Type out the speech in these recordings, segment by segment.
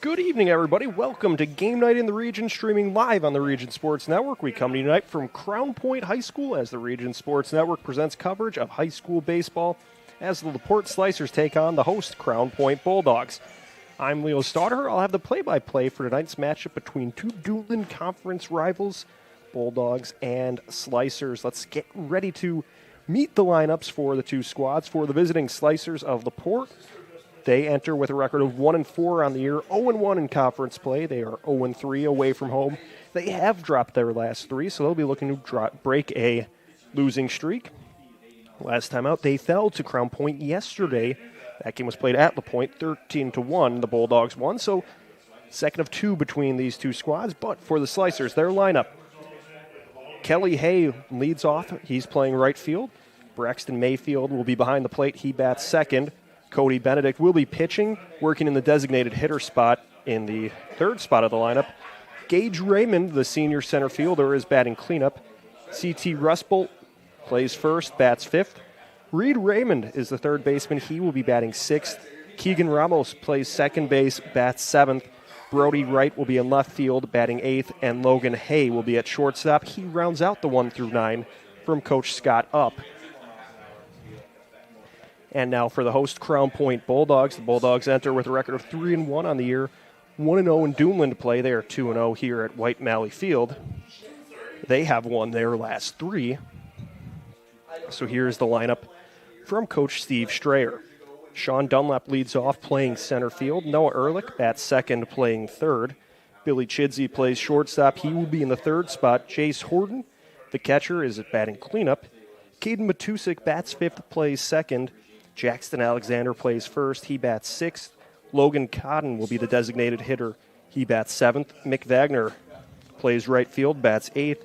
Good evening, everybody. Welcome to Game Night in the Region, streaming live on the Region Sports Network. We come to you tonight from Crown Point High School as the Region Sports Network presents coverage of high school baseball as the LaPorte Slicers take on the host Crown Point Bulldogs. I'm Leo Stauder. I'll have the play-by-play for tonight's matchup between two Duneland Conference rivals, Bulldogs and Slicers. Let's get ready to meet the lineups for the two squads. For the visiting Slicers of LaPorte, they enter with a record of 1-4 on the year, 0-1 in conference play. They are 0-3 away from home. They have dropped their last three, so they'll be looking to break a losing streak. Last time out, they fell to Crown Point yesterday. That game was played at LaPorte, 13-1. The Bulldogs won, so second of two between these two squads. But for the Slicers, their lineup: Kelly Hay leads off. He's playing right field. Braxton Mayfield will be behind the plate. He bats second. Cody Benedict will be pitching, working in the designated hitter spot in the third spot of the lineup. Gage Raymond, the senior center fielder, is batting cleanup. C.T. Rustbolt plays first, bats fifth. Reed Raymond is the third baseman. He will be batting sixth. Keegan Ramos plays second base, bats seventh. Brody Wright will be in left field, batting eighth. And Logan Hay will be at shortstop. He rounds out the 1 through 9 from Coach Scott Upp. And now for the host Crown Point Bulldogs. The Bulldogs enter with a record of 3-1 on the year, 1-0 in Duneland play. They are 2-0 here at White Malley Field. They have won their last three. So here's the lineup from Coach Steve Strayer. Sean Dunlap leads off, playing center field. Noah Ehrlich bats second, playing third. Billy Chidsey plays shortstop. He will be in the third spot. Jace Horton, the catcher, is at batting cleanup. Caden Matusik bats fifth, plays second. Jackson Alexander plays first. He bats sixth. Logan Cotton will be the designated hitter. He bats seventh. Mick Wagner plays right field, bats eighth.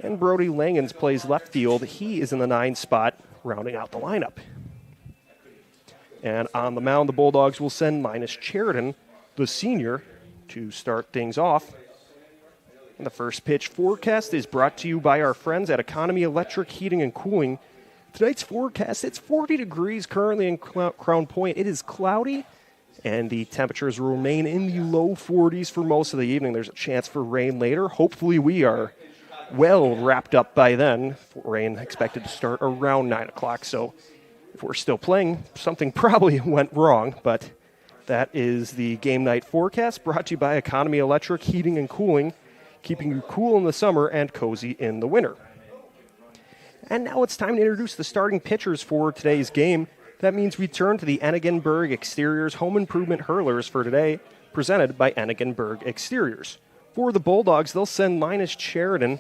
And Brody Langens plays left field. He is in the 9 spot, rounding out the lineup. And on the mound, the Bulldogs will send Linus Sheridan, the senior, to start things off. And the first pitch forecast is brought to you by our friends at Economy Electric Heating and Cooling. Tonight's forecast, it's 40 degrees currently in Crown Point. It is cloudy, and the temperatures will remain in the low 40s for most of the evening. There's a chance for rain later. Hopefully we are well wrapped up by then. Rain expected to start around 9 o'clock, so if we're still playing, something probably went wrong, but that is the game night forecast brought to you by Economy Electric Heating and Cooling, keeping you cool in the summer and cozy in the winter. And now it's time to introduce the starting pitchers for today's game. That means we turn to the Enigenberg Exteriors Home Improvement Hurlers for today, presented by Enigenberg Exteriors. For the Bulldogs, they'll send Linus Sheridan,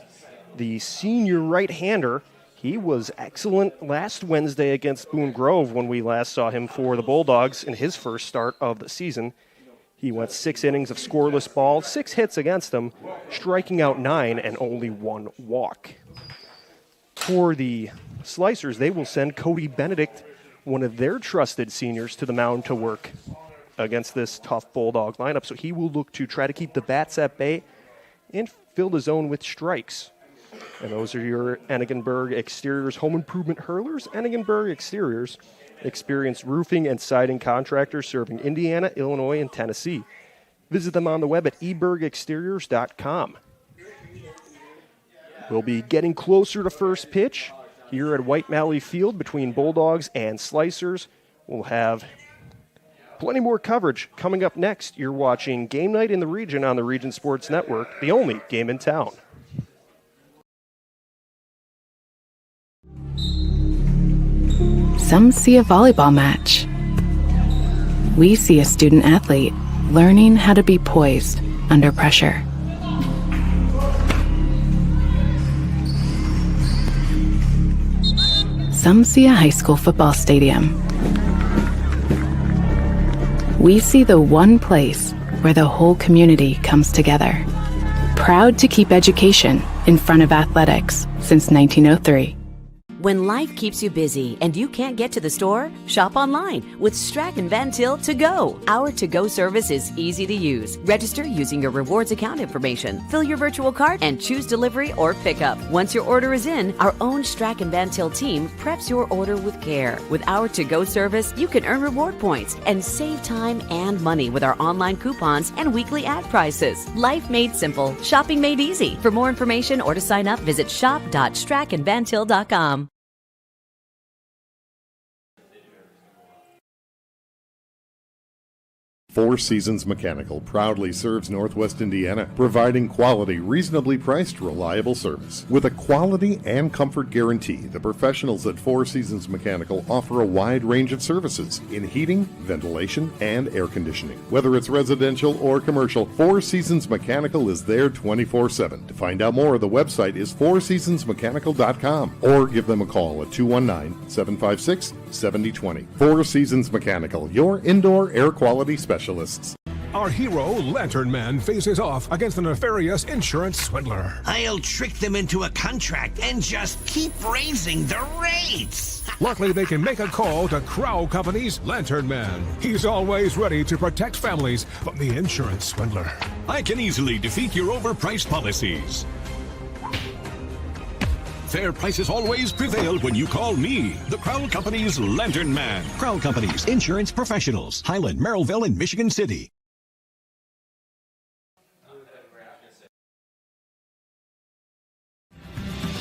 the senior right-hander. He was excellent last Wednesday against Boone Grove when we last saw him for the Bulldogs in his first start of the season. He went 6 innings of scoreless ball, 6 hits against them, striking out 9 and only 1 walk. For the Slicers, they will send Cody Benedict, one of their trusted seniors, to the mound to work against this tough Bulldog lineup. So he will look to try to keep the bats at bay and fill the zone with strikes. And those are your Enigenberg Exteriors Home Improvement Hurlers. Enigenberg Exteriors, experienced roofing and siding contractors serving Indiana, Illinois, and Tennessee. Visit them on the web at ebergexteriors.com. We'll be getting closer to first pitch here at White Malley Field between Bulldogs and Slicers. We'll have plenty more coverage coming up next. You're watching Game Night in the Region on the Region Sports Network, the only game in town. Some see a volleyball match. We see a student athlete learning how to be poised under pressure. Some see a high school football stadium. We see the one place where the whole community comes together. Proud to keep education in front of athletics since 1903. When life keeps you busy and you can't get to the store, shop online with Strachan Van Til To Go. Our to-go service is easy to use. Register using your rewards account information, fill your virtual cart, and choose delivery or pickup. Once your order is in, our own Strachan Van Til team preps your order with care. With our to-go service, you can earn reward points and save time and money with our online coupons and weekly ad prices. Life made simple, shopping made easy. For more information or to sign up, visit shop.strachanvantil.com. Four Seasons Mechanical proudly serves Northwest Indiana, providing quality, reasonably priced, reliable service. With a quality and comfort guarantee, the professionals at Four Seasons Mechanical offer a wide range of services in heating, ventilation, and air conditioning. Whether it's residential or commercial, Four Seasons Mechanical is there 24/7. To find out more, the website is fourseasonsmechanical.com or give them a call at 219-756-7020. Four Seasons Mechanical, your indoor air quality specialist. Our hero, Lantern Man, faces off against a nefarious insurance swindler. I'll trick them into a contract and just keep raising the rates. Luckily, they can make a call to Crow Company's Lantern Man. He's always ready to protect families from the insurance swindler. I can easily defeat your overpriced policies. Fair prices always prevail when you call me, the Crown Company's Lantern Man. Crown Company's Insurance Professionals, Highland, Merrillville, and Michigan City.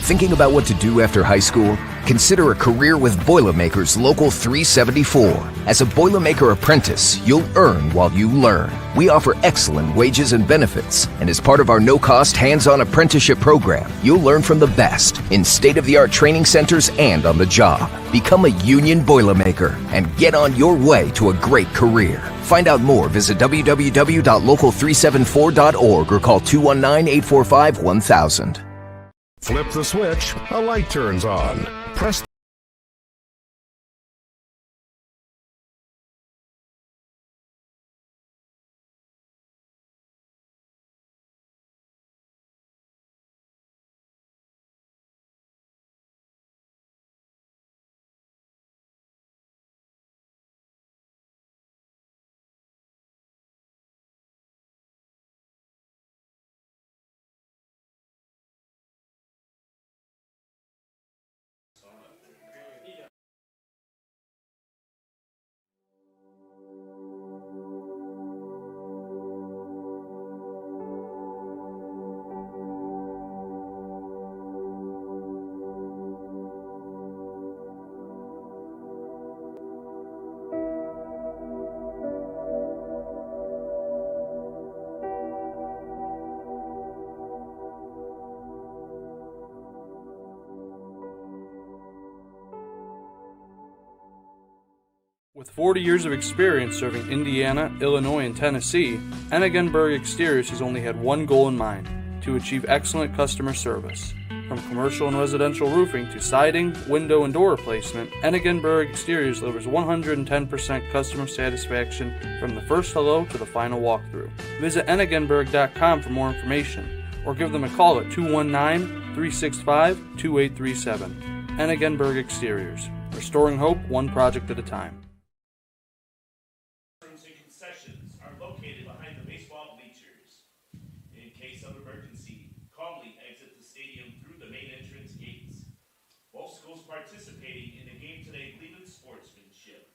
Thinking about what to do after high school? Consider a career with Boilermakers Local 374. As a Boilermaker apprentice, you'll earn while you learn. We offer excellent wages and benefits, and as part of our no-cost hands-on apprenticeship program, you'll learn from the best in state-of-the-art training centers and on the job. Become a union Boilermaker and get on your way to a great career. Find out more, visit www.local374.org or call 219-845-1000. Flip the switch, a light turns on. Press With 40 years of experience serving Indiana, Illinois, and Tennessee, Ennigenberg Exteriors has only had one goal in mind: to achieve excellent customer service. From commercial and residential roofing to siding, window, and door replacement, Ennigenberg Exteriors delivers 110% customer satisfaction from the first hello to the final walkthrough. Visit Ennigenberg.com for more information, or give them a call at 219-365-2837. Ennigenberg Exteriors, restoring hope one project at a time. Participating in the game today believe in sportsmanship.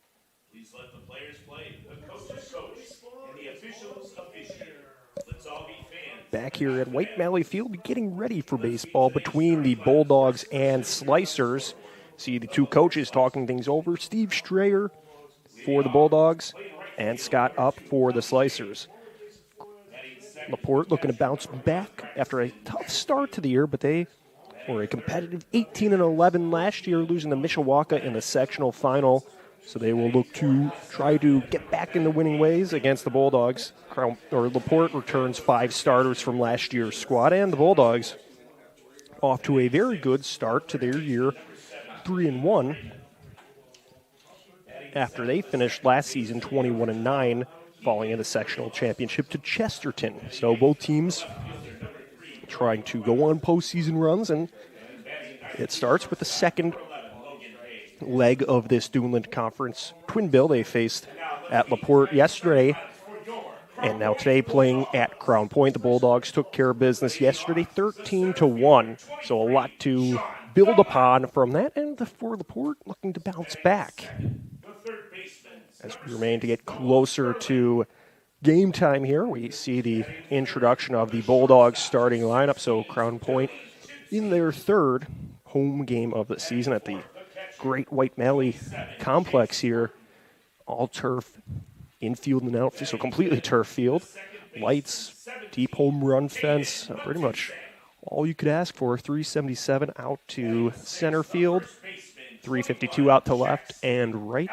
Please let the players play, the coaches coach, and the officials officiate. Let's all be fans. Back here at White Valley Field, getting ready for baseball between the Bulldogs and Slicers. See the two coaches talking things over. Steve Strayer for the Bulldogs and Scott Up for the Slicers. LaPorte looking to bounce back after a tough start to the year, but they were a competitive 18-11 last year, losing to Mishawaka in the sectional final. So they will look to try to get back in the winning ways against the Bulldogs. LaPorte returns 5 starters from last year's squad, and the Bulldogs off to a very good start to their year, 3-1, after they finished last season 21-9, falling in the sectional championship to Chesterton. So both teams trying to go on postseason runs, and it starts with the second leg of this Duneland Conference twin bill. They faced at LaPorte yesterday, and now today playing at Crown Point. The Bulldogs took care of business yesterday, 13-1. So a lot to build upon from that, and for LaPorte looking to bounce back as we remain to get closer to game time here. We see the introduction of the Bulldogs starting lineup. So Crown Point in their third home game of the season at the Great White Valley Complex here. All turf, infield and outfield, so completely turf field. Lights, deep home run fence, pretty much all you could ask for. 377 out to center field, 352 out to left and right.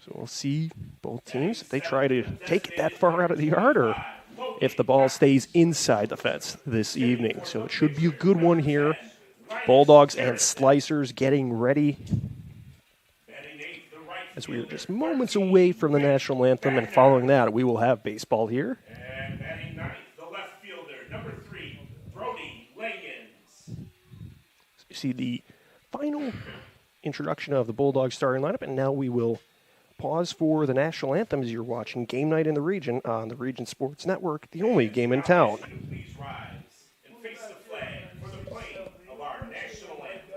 So we'll see both teams if they try to take it that far out of the yard or if the ball stays inside the fence this evening. So it should be a good one here. Bulldogs and Slicers getting ready as we are just moments away from the national anthem, and following that we will have baseball here. And batting ninth, the left fielder, number 3, Brody Langens. So you see the final introduction of the Bulldogs starting lineup, and now we will pause for the national anthem as you're watching Game Night in the Region on the Region Sports Network, the only game in town. Please rise and face the flag for the playing of our national anthem.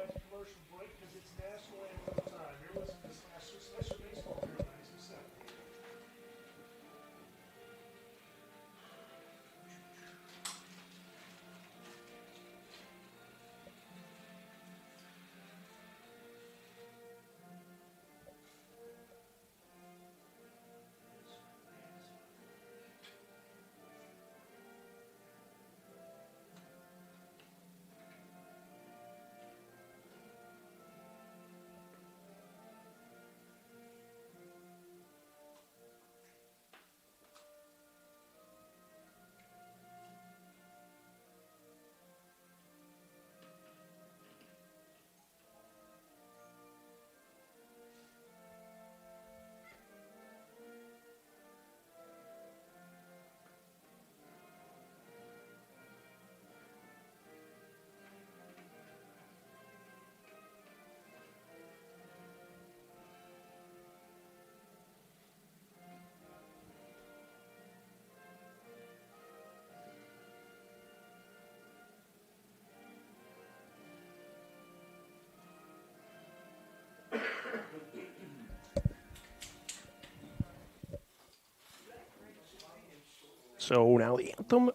So now the anthem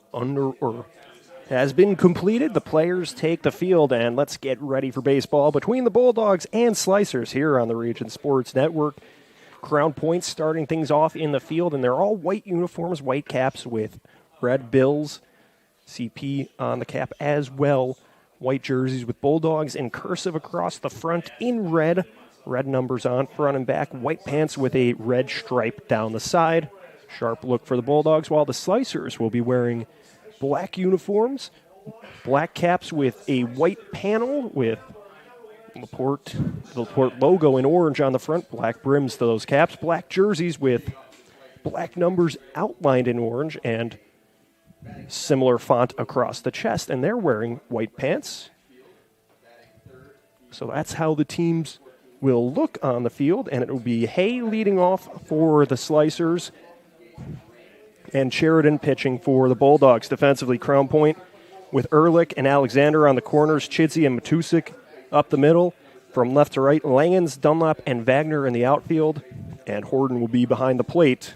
has been completed. The players take the field, and let's get ready for baseball between the Bulldogs and Slicers here on the Region Sports Network. Crown Point starting things off in the field, and they're all white uniforms, white caps with red bills, CP on the cap as well. White jerseys with Bulldogs in cursive across the front in red. Red numbers on front and back. White pants with a red stripe down the side. Sharp look for the Bulldogs, while the Slicers will be wearing black uniforms, black caps with a white panel with the LaPorte logo in orange on the front, black brims to those caps, black jerseys with black numbers outlined in orange and similar font across the chest, and they're wearing white pants. So that's how the teams will look on the field, and it will be Hay leading off for the Slicers and Sheridan pitching for the Bulldogs. Defensively, Crown Point with Ehrlich and Alexander on the corners, Chidsey and Matusik up the middle. From left to right, Langens, Dunlap, and Wagner in the outfield, and Horden will be behind the plate,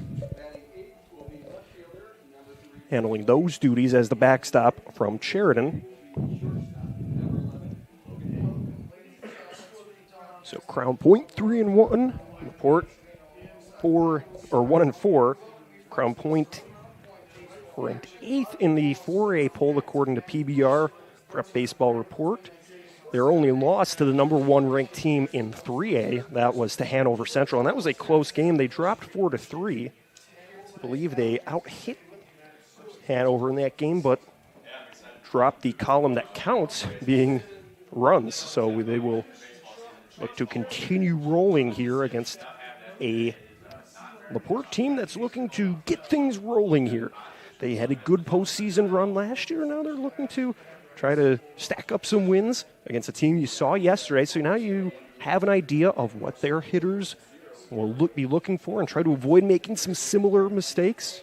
handling those duties as the backstop from Sheridan. So Crown Point 3-1, LaPorte 1-4. Crown Point ranked 8th in the 4A poll according to PBR Prep Baseball Report. Their only loss to the number 1 ranked team in 3A, that was to Hanover Central, and that was a close game. They dropped 4-3. I believe they out-hit Hanover in that game, but dropped the column that counts, being runs. So they will look to continue rolling here against a LaPorte team that's looking to get things rolling here. They had a good postseason run last year. Now they're looking to try to stack up some wins against a team you saw yesterday. So now you have an idea of what their hitters will be looking for and try to avoid making some similar mistakes.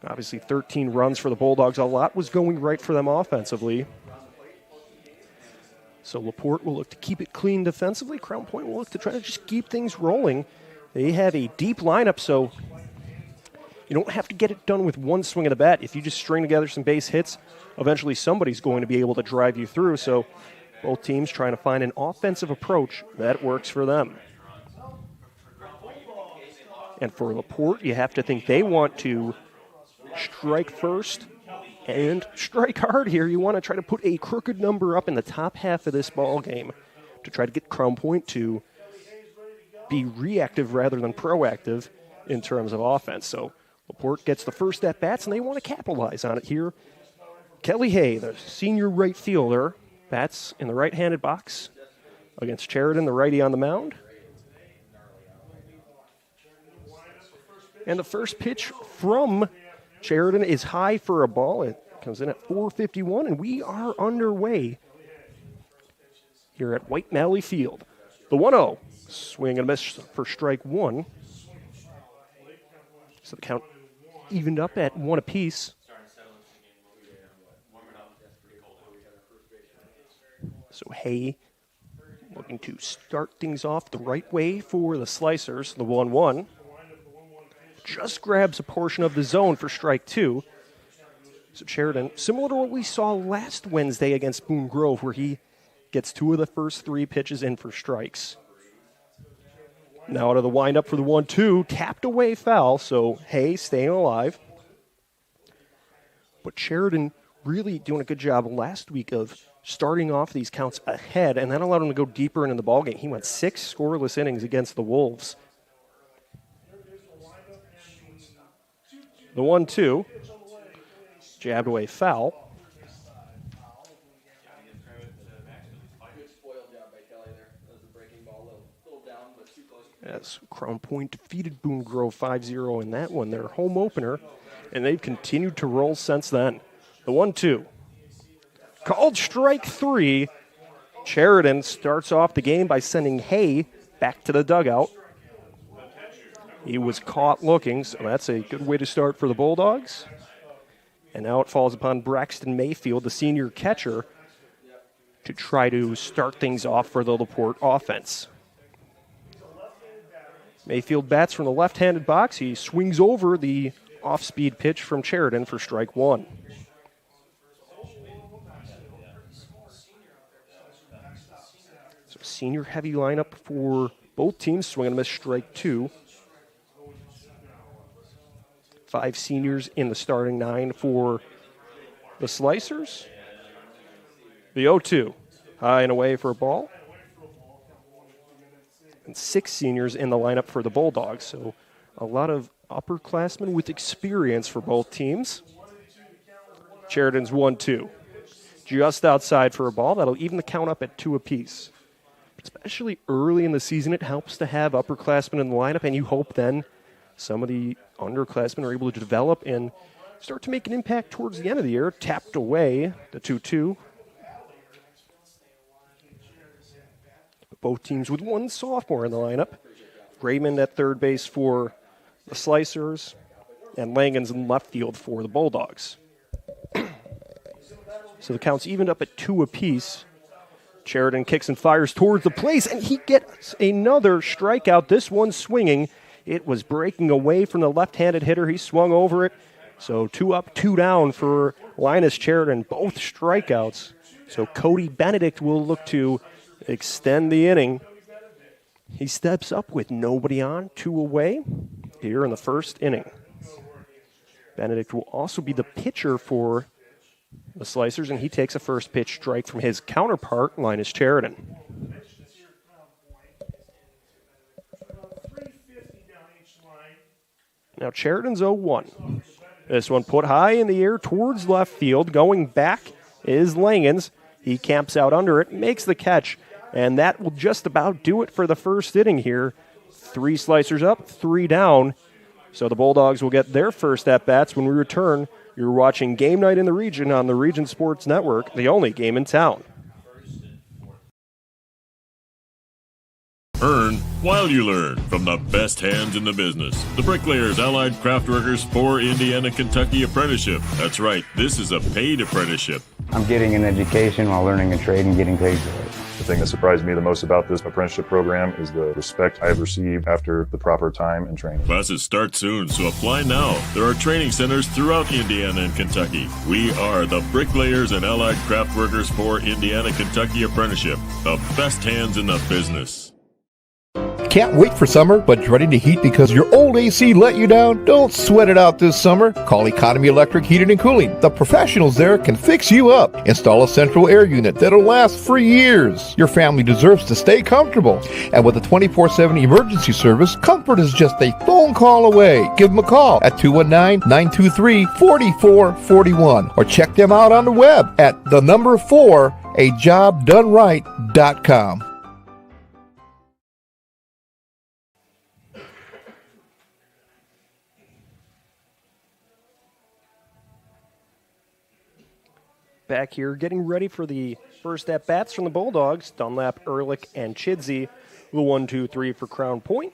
Obviously, 13 runs for the Bulldogs. A lot was going right for them offensively. So LaPorte will look to keep it clean defensively. Crown Point will look to try to just keep things rolling. They have a deep lineup, so you don't have to get it done with one swing of the bat. If you just string together some base hits, eventually somebody's going to be able to drive you through. So both teams trying to find an offensive approach that works for them. And for LaPorte, you have to think they want to strike first and strike hard here. You want to try to put a crooked number up in the top half of this ball game to try to get Crown Point to be reactive rather than proactive in terms of offense. So LaPorte gets the first at-bats, and they want to capitalize on it here. Kelly Hay, the senior right fielder, bats in the right-handed box against Sheridan, the righty on the mound. And the first pitch from Sheridan is high for a ball. It comes in at 4:51, and we are underway here at White Malley Field. The 1-0, swing and miss for strike one. So the count evened up at one apiece. So Hay looking to start things off the right way for the Slicers. The 1-1. Just grabs a portion of the zone for strike two. So Sheridan, similar to what we saw last Wednesday against Boone Grove, where he gets two of the first three pitches in for strikes. Now to the windup for the 1-2, tapped away foul, so Hay staying alive. But Sheridan really doing a good job last week of starting off these counts ahead, and that allowed him to go deeper into the ballgame. He went 6 scoreless innings against the Wolves. The 1-2, jabbed away foul. As Crown Point defeated Boone Grove 5-0 in that one, their home opener, and they've continued to roll since then. The 1-2, called strike three. Sheridan starts off the game by sending Hay back to the dugout. He was caught looking, so that's a good way to start for the Bulldogs. And now it falls upon Braxton Mayfield, the senior catcher, to try to start things off for the LaPorte offense. Mayfield bats from the left-handed box. He swings over the off-speed pitch from Sheridan for strike one. So senior-heavy lineup for both teams. Swing and a miss, strike two. 5 seniors in the starting 9 for the Slicers. The 0-2, high and away for a ball. And 6 seniors in the lineup for the Bulldogs. So a lot of upperclassmen with experience for both teams. Sheridan's 1-2. Just outside for a ball. That'll even the count up at 2 apiece. Especially early in the season, it helps to have upperclassmen in the lineup, and you hope then some of the underclassmen are able to develop and start to make an impact towards the end of the year. Tapped away, the 2-2. Both teams with one sophomore in the lineup. Raymond at third base for the Slicers, and Langens in left field for the Bulldogs. So the count's evened up at 2 apiece. Sheridan kicks and fires towards the place, and he gets another strikeout, this one swinging. It was breaking away from the left-handed hitter. He swung over it. So 2 up, 2 down for Linus Sheridan, both strikeouts. So Cody Benedict will look to extend the inning. He steps up with nobody on, 2 away here in the first inning. Benedict will also be the pitcher for the Slicers, and he takes a first pitch strike from his counterpart, Linus Sheridan. Now Sheridan's 0-1. This one put high in the air towards left field. Going back is Langens. He camps out under it, makes the catch, and that will just about do it for the first inning here. 3 Slicers up, 3 down. So the Bulldogs will get their first at-bats when we return. You're watching Game Night in the Region on the Region Sports Network, the only game in town. earn while you learn from the best hands in the business. The Bricklayers Allied Craftworkers for Indiana, Kentucky Apprenticeship. That's right, this is a paid apprenticeship. I'm getting an education while learning a trade and getting paid for it. The thing that surprised me the most about this apprenticeship program is the respect I have received after the proper time and training. Classes start soon, so apply now. There are training centers throughout Indiana and Kentucky. We are the Bricklayers and Allied Craftworkers for Indiana, Kentucky Apprenticeship. The best hands in the business. Can't wait for summer, but dreading the heat because your old AC let you down? Don't sweat it out this summer. Call Economy Electric Heating and Cooling. The professionals there can fix you up. Install a central air unit that'll last for years. Your family deserves to stay comfortable. And with a 24/7 emergency service, comfort is just a phone call away. Give them a call at 219-923-4441 or check them out on the web at 4ajobdoneright.com. Back here, getting ready for the first at-bats from the Bulldogs. Dunlap, Ehrlich, and Chidsey. The 1-2-3 for Crown Point.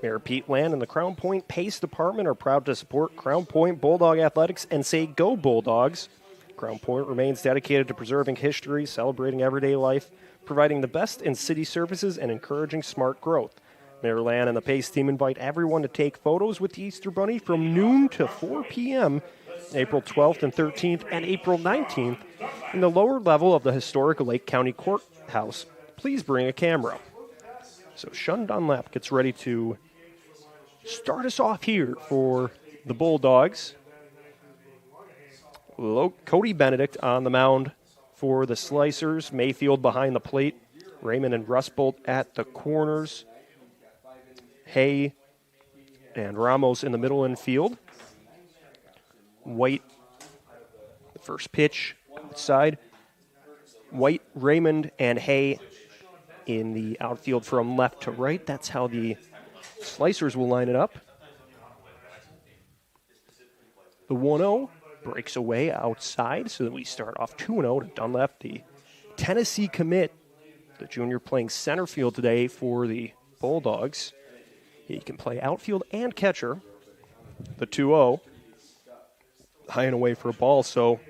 Mayor Pete Land and the Crown Point Pace Department are proud to support Crown Point Bulldog Athletics and say Go Bulldogs. Crown Point remains dedicated to preserving history, celebrating everyday life, providing the best in city services, and encouraging smart growth. Mayor Land and the Pace team invite everyone to take photos with the Easter Bunny from noon to 4 p.m. April 12th and 13th and April 19th in the lower level of the historic Lake County Courthouse. Please bring a camera. So Shun Dunlap gets ready to start us off here for the Bulldogs. Cody Benedict on the mound for the Slicers. Mayfield behind the plate. Raymond and Rustbolt at the corners. Hay and Ramos in the middle infield. White, the first pitch outside. White, Raymond, and Hay in the outfield from left to right. That's how the Slicers will line it up. The 1-0 breaks away outside, so that we start off 2-0 to Dunlap, the Tennessee commit, the junior playing center field today for the Bulldogs. He can play outfield and catcher. The 2-0. High and away for a ball, so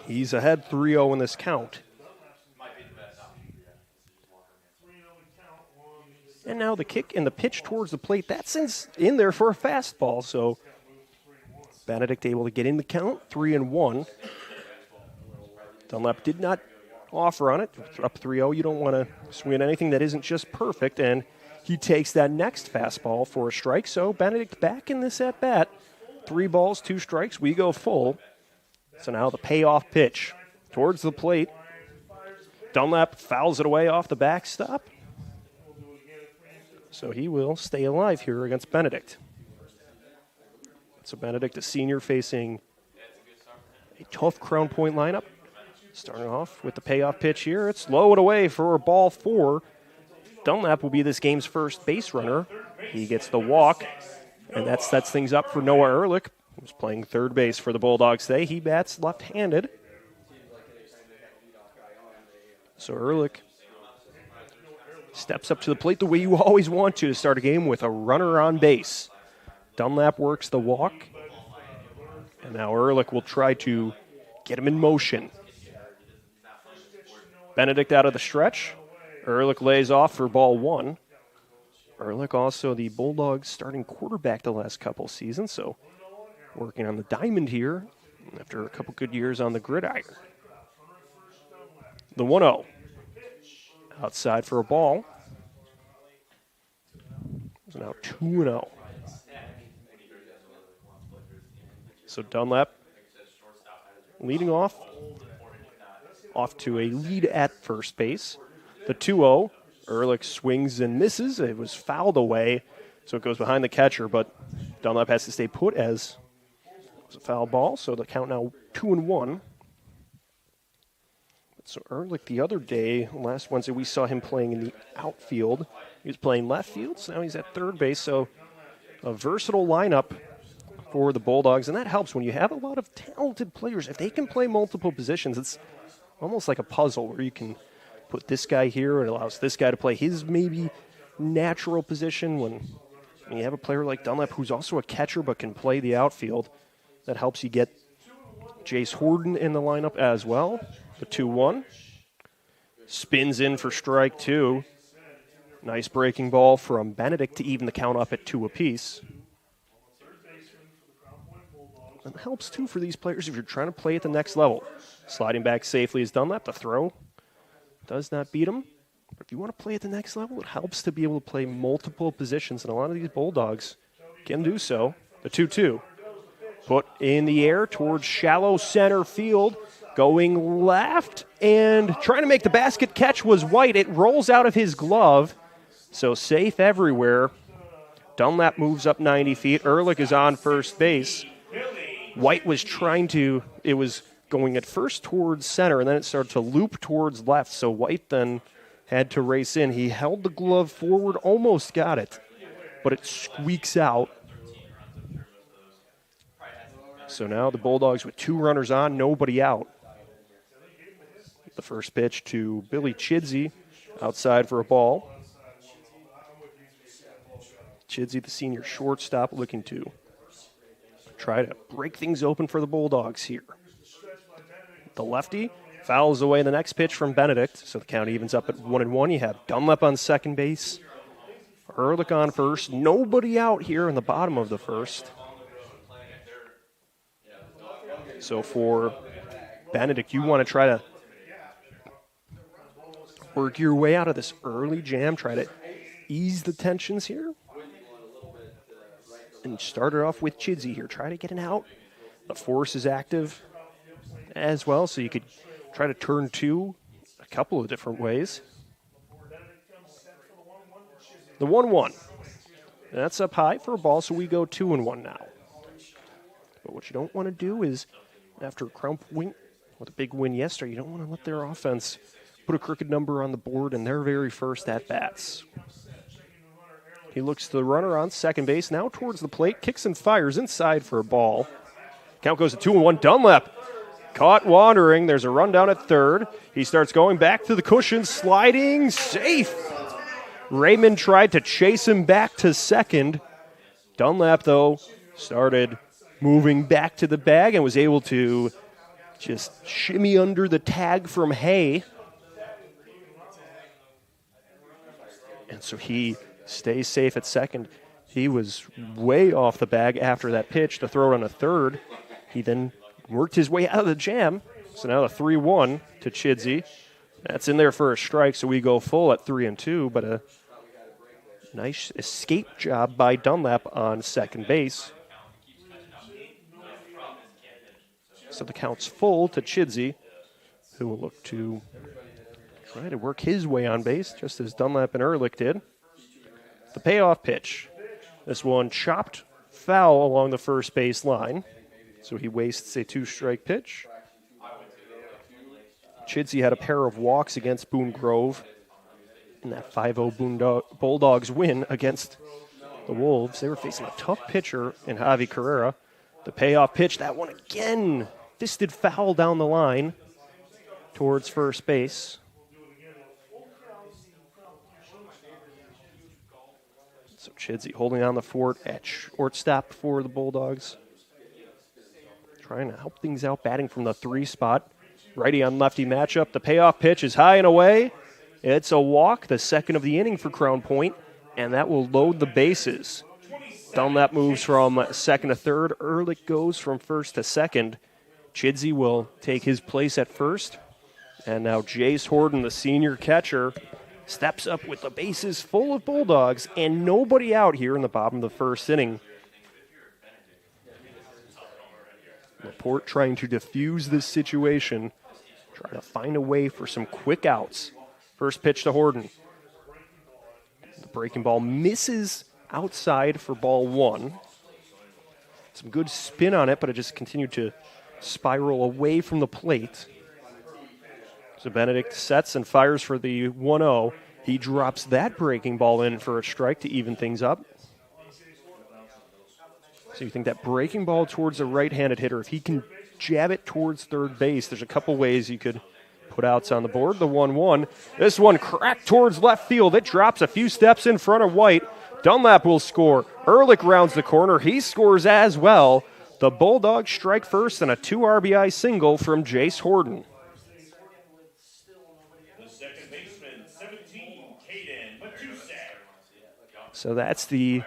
he's ahead 3-0 in this count. And now the kick and the pitch towards the plate, that's in there for a fastball, so Benedict able to get in the count, 3-1. Dunlap did not offer on it. Up 3-0, you don't want to swing at anything that isn't just perfect, and he takes that next fastball for a strike, so Benedict back in this at-bat. 3 balls, 2 strikes, we go full. So now the payoff pitch towards the plate. Dunlap fouls it away off the backstop. So he will stay alive here against Benedict. So Benedict, a senior, facing a tough Crown Point lineup. Starting off with the payoff pitch here. It's low and away for ball 4. Dunlap will be this game's first base runner. He gets the walk. And that sets things up for Noah Ehrlich, who's playing third base for the Bulldogs today. He bats left-handed. So Ehrlich steps up to the plate the way you always want to start a game, with a runner on base. Dunlap works the walk. And now Ehrlich will try to get him in motion. Benedict out of the stretch. Ehrlich lays off for ball 1. Ehrlich also the Bulldogs starting quarterback the last couple seasons, so working on the diamond here after a couple good years on the gridiron. The 1-0. Outside for a ball. So now 2-0. So Dunlap leading off to a lead at first base. The 2-0. Ehrlich swings and misses. It was fouled away, so it goes behind the catcher, but Dunlap has to stay put as it was a foul ball, so the count now 2-1. So Ehrlich the other day, last Wednesday, we saw him playing in the outfield. He was playing left field, so now he's at third base, so a versatile lineup for the Bulldogs, and that helps when you have a lot of talented players. If they can play multiple positions, it's almost like a puzzle where you can put this guy here. It allows this guy to play his maybe natural position when you have a player like Dunlap who's also a catcher but can play the outfield. That helps you get Jace Horton in the lineup as well. The 2-1. Spins in for strike 2. Nice breaking ball from Benedict to even the count up at 2 apiece. It helps, too, for these players if you're trying to play at the next level. Sliding back safely is Dunlap. The throw does not beat him. But if you want to play at the next level, it helps to be able to play multiple positions, and a lot of these Bulldogs can do so. The 2-2. Put in the air towards shallow center field. Going left and trying to make the basket catch was White. It rolls out of his glove. So safe everywhere. Dunlap moves up 90 feet. Ehrlich is on first base. White was it was going at first towards center, and then it started to loop towards left. So White then had to race in. He held the glove forward, almost got it, but it squeaks out. So now the Bulldogs with 2 runners on, nobody out. The first pitch to Billy Chidsey, outside for a ball. Chidsey, the senior shortstop, looking to try to break things open for the Bulldogs here. The lefty fouls away the next pitch from Benedict, so the count evens up at 1-1. You have Dunlap on second base, Ehrlich on first. Nobody out here in the bottom of the first. So for Benedict, you want to try to work your way out of this early jam, try to ease the tensions here. And start it off with Chidsey here. Try to get an out. The force is active as well, so you could try to turn 2 a couple of different ways. The 1-1. That's up high for a ball, so we go 2-1 now. But what you don't want to do is, after Crump win with a big win yesterday, you don't want to let their offense put a crooked number on the board in their very first at-bats. He looks to the runner on second base, now towards the plate, kicks and fires inside for a ball. Count goes to 2-1. Dunlap caught wandering. There's a run down at third. He starts going back to the cushion, sliding, safe. Raymond tried to chase him back to second. Dunlap, though, started moving back to the bag and was able to just shimmy under the tag from Hay. And so he stays safe at second. He was way off the bag after that pitch to throw it on a third. He then worked his way out of the jam. So now the 3-1 to Chidsey. That's in there for a strike, so we go full at 3-2, but a nice escape job by Dunlap on second base. So the count's full to Chidsey, who will look to try to work his way on base, just as Dunlap and Ehrlich did. The payoff pitch. This one chopped foul along the first base line, so he wastes a 2-strike pitch. Chidsey had a pair of walks against Boone Grove in that 5-0 Bulldogs win against the Wolves. They were facing a tough pitcher in Javi Carrera. The payoff pitch, that one again, fisted foul down the line towards first base. So Chidsey holding on the fort at shortstop for the Bulldogs. Trying to help things out, batting from the 3 spot. Righty on lefty matchup. The payoff pitch is high and away. It's a walk, the second of the inning for Crown Point, and that will load the bases. Dunlap moves from second to third. Ehrlich goes from first to second. Chidsey will take his place at first. And now Jace Horton, the senior catcher, steps up with the bases full of Bulldogs and nobody out here in the bottom of the first inning. LaPorte trying to defuse this situation, try to find a way for some quick outs. First pitch to Horton. The breaking ball misses outside for ball 1. Some good spin on it, but it just continued to spiral away from the plate. So Benedict sets and fires for the 1-0. He drops that breaking ball in for a strike to even things up. So you think that breaking ball towards a right-handed hitter, if he can jab it towards third base, there's a couple ways you could put outs on the board. The 1-1. This one cracked towards left field. It drops a few steps in front of White. Dunlap will score. Ehrlich rounds the corner. He scores as well. The Bulldogs strike first and a 2 RBI single from Jace Horton. The second baseman, 17, Caden Matusek. So that's the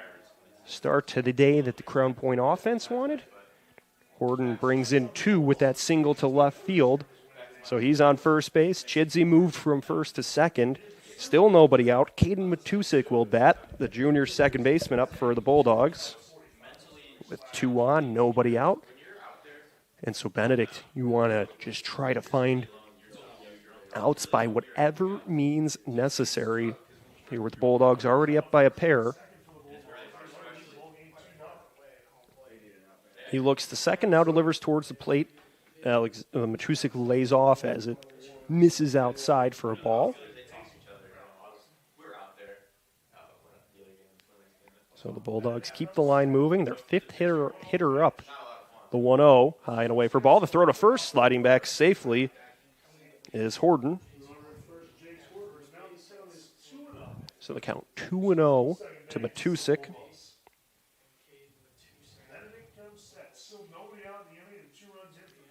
start to the day that the Crown Point offense wanted. Horton brings in 2 with that single to left field. So he's on first base. Chidsey moved from first to second. Still nobody out. Caden Matusek will bat, the junior second baseman up for the Bulldogs. With 2 on, nobody out. And so Benedict, you want to just try to find outs by whatever means necessary. Here with the Bulldogs already up by a pair. He looks to second, now delivers towards the plate. Matusek lays off as it misses outside for a ball. So the Bulldogs keep the line moving. Their 5th hitter up. The 1-0, high and away for ball. The throw to first, sliding back safely, is Horton. So the count 2-0 to Matusek.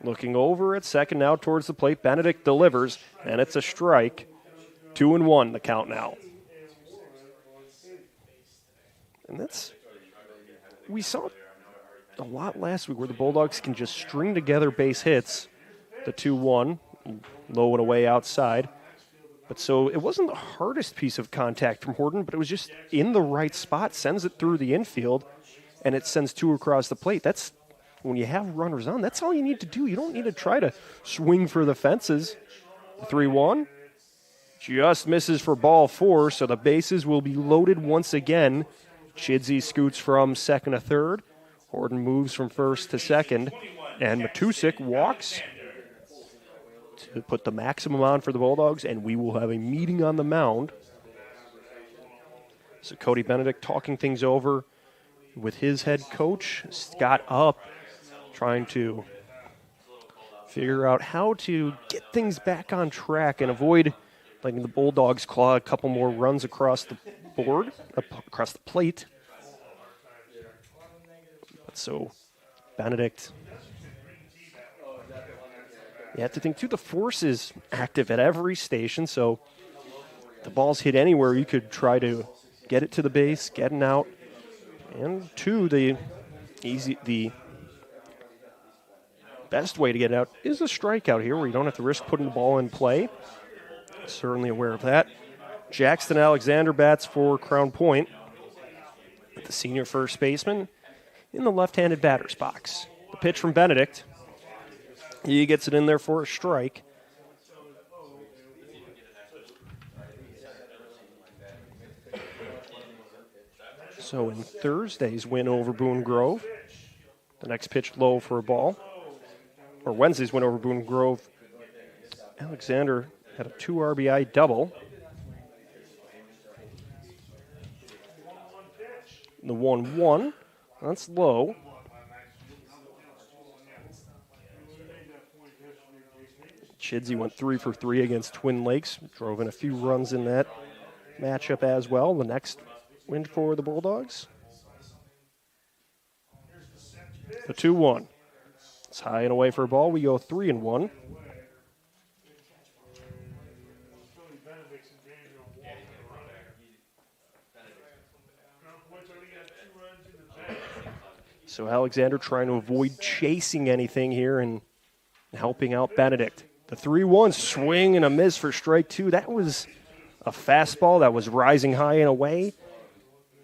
Looking over at second now towards the plate. Benedict delivers, and it's a strike. 2-1 the count now. And we saw a lot last week where the Bulldogs can just string together base hits. The 2-1, low and away outside. But so it wasn't the hardest piece of contact from Horton, but it was just in the right spot, sends it through the infield, and it sends 2 across the plate. That's when you have runners on, that's all you need to do. You don't need to try to swing for the fences. 3-1 just misses for ball 4, so the bases will be loaded once again. Chidsey scoots from second to third. Horton moves from first to second. And Matusek walks to put the maximum on for the Bulldogs, and we will have a meeting on the mound. So Cody Benedict talking things over with his head coach, Scott Up, trying to figure out how to get things back on track and avoid letting the Bulldogs claw a couple more runs across the board, across the plate. So Benedict, you have to think too, the force is active at every station, so the ball's hit anywhere, you could try to get it to the base, get it out. And 2, the best way to get it out is a strikeout here where you don't have to risk putting the ball in play. Certainly aware of that. Jackson Alexander bats for Crown Point. The senior first baseman in the left-handed batter's box. The pitch from Benedict. He gets it in there for a strike. So in Thursday's win over Boone Grove, the next pitch low for a ball. Or Wednesday's win over Boone Grove, Alexander had a 2 RBI double. The 1-1, that's low. Chidsey went 3 for 3 against Twin Lakes, drove in a few runs in that matchup as well. The next win for the Bulldogs. The 2-1. It's high and away for a ball. We go 3-1. So Alexander trying to avoid chasing anything here and helping out Benedict. The 3-1 swing and a miss for strike 2. That was a fastball that was rising high and away.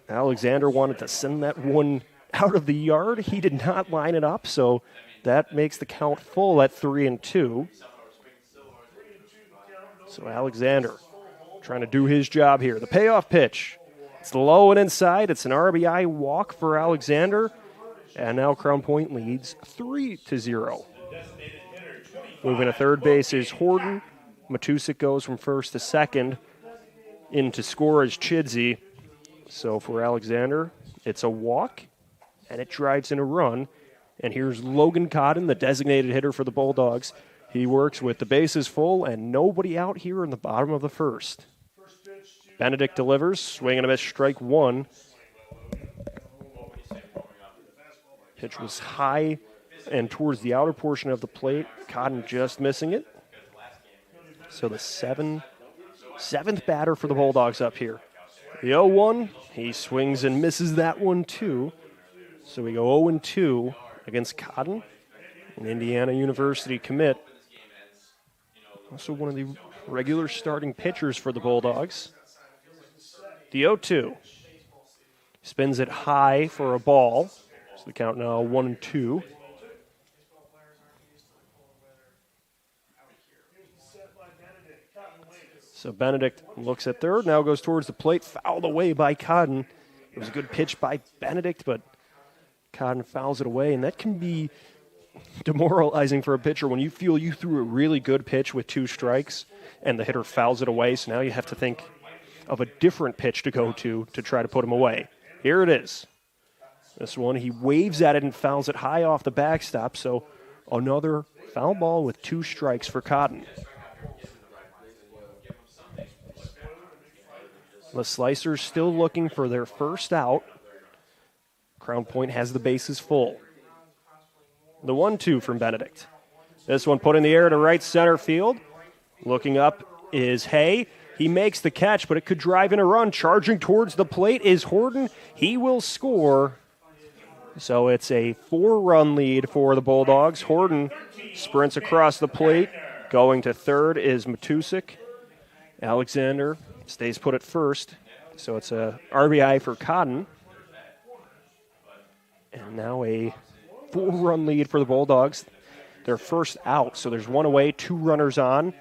Alexander wanted to send that one out of the yard. He did not line it up, so that makes the count full at 3-2. So Alexander trying to do his job here. The payoff pitch. It's low and inside. It's an RBI walk for Alexander. And now Crown Point leads 3-0. Moving to third base is Horton. Matusek goes from first to second. In to score is Chidsey. So for Alexander, it's a walk, and it drives in a run. And here's Logan Cotton, the designated hitter for the Bulldogs. He works with the bases full and nobody out here in the bottom of the first. Benedict delivers, swing and a miss, strike one. Pitch was high and towards the outer portion of the plate. Cotton just missing it. So the seventh batter for the Bulldogs up here. The 0-1, he swings and misses that one too. So we go 0-2 against Cotton, an Indiana University commit. Also one of the regular starting pitchers for the Bulldogs. The 0-2 spins it high for a ball. So the count now 1-2. So Benedict looks at third, now goes towards the plate, fouled away by Cotton. It was a good pitch by Benedict, but Cotton fouls it away, and that can be demoralizing for a pitcher when you feel you threw a really good pitch with 2 strikes and the hitter fouls it away, so now you have to think of a different pitch to go to try to put him away. Here it is. This one, he waves at it and fouls it high off the backstop, so another foul ball with 2 strikes for Cotton. The Slicers still looking for their first out. Crown Point has the bases full. The 1-2 from Benedict. This one put in the air to right center field. Looking up is Hay. He makes the catch, but it could drive in a run. Charging towards the plate is Horton. He will score. So it's a 4-run lead for the Bulldogs. Horton sprints across the plate. Going to third is Matusik. Alexander stays put at first. So it's a RBI for Cotton. And now a 4-run lead for the Bulldogs. Their first out. So there's 1 away, 2 runners on.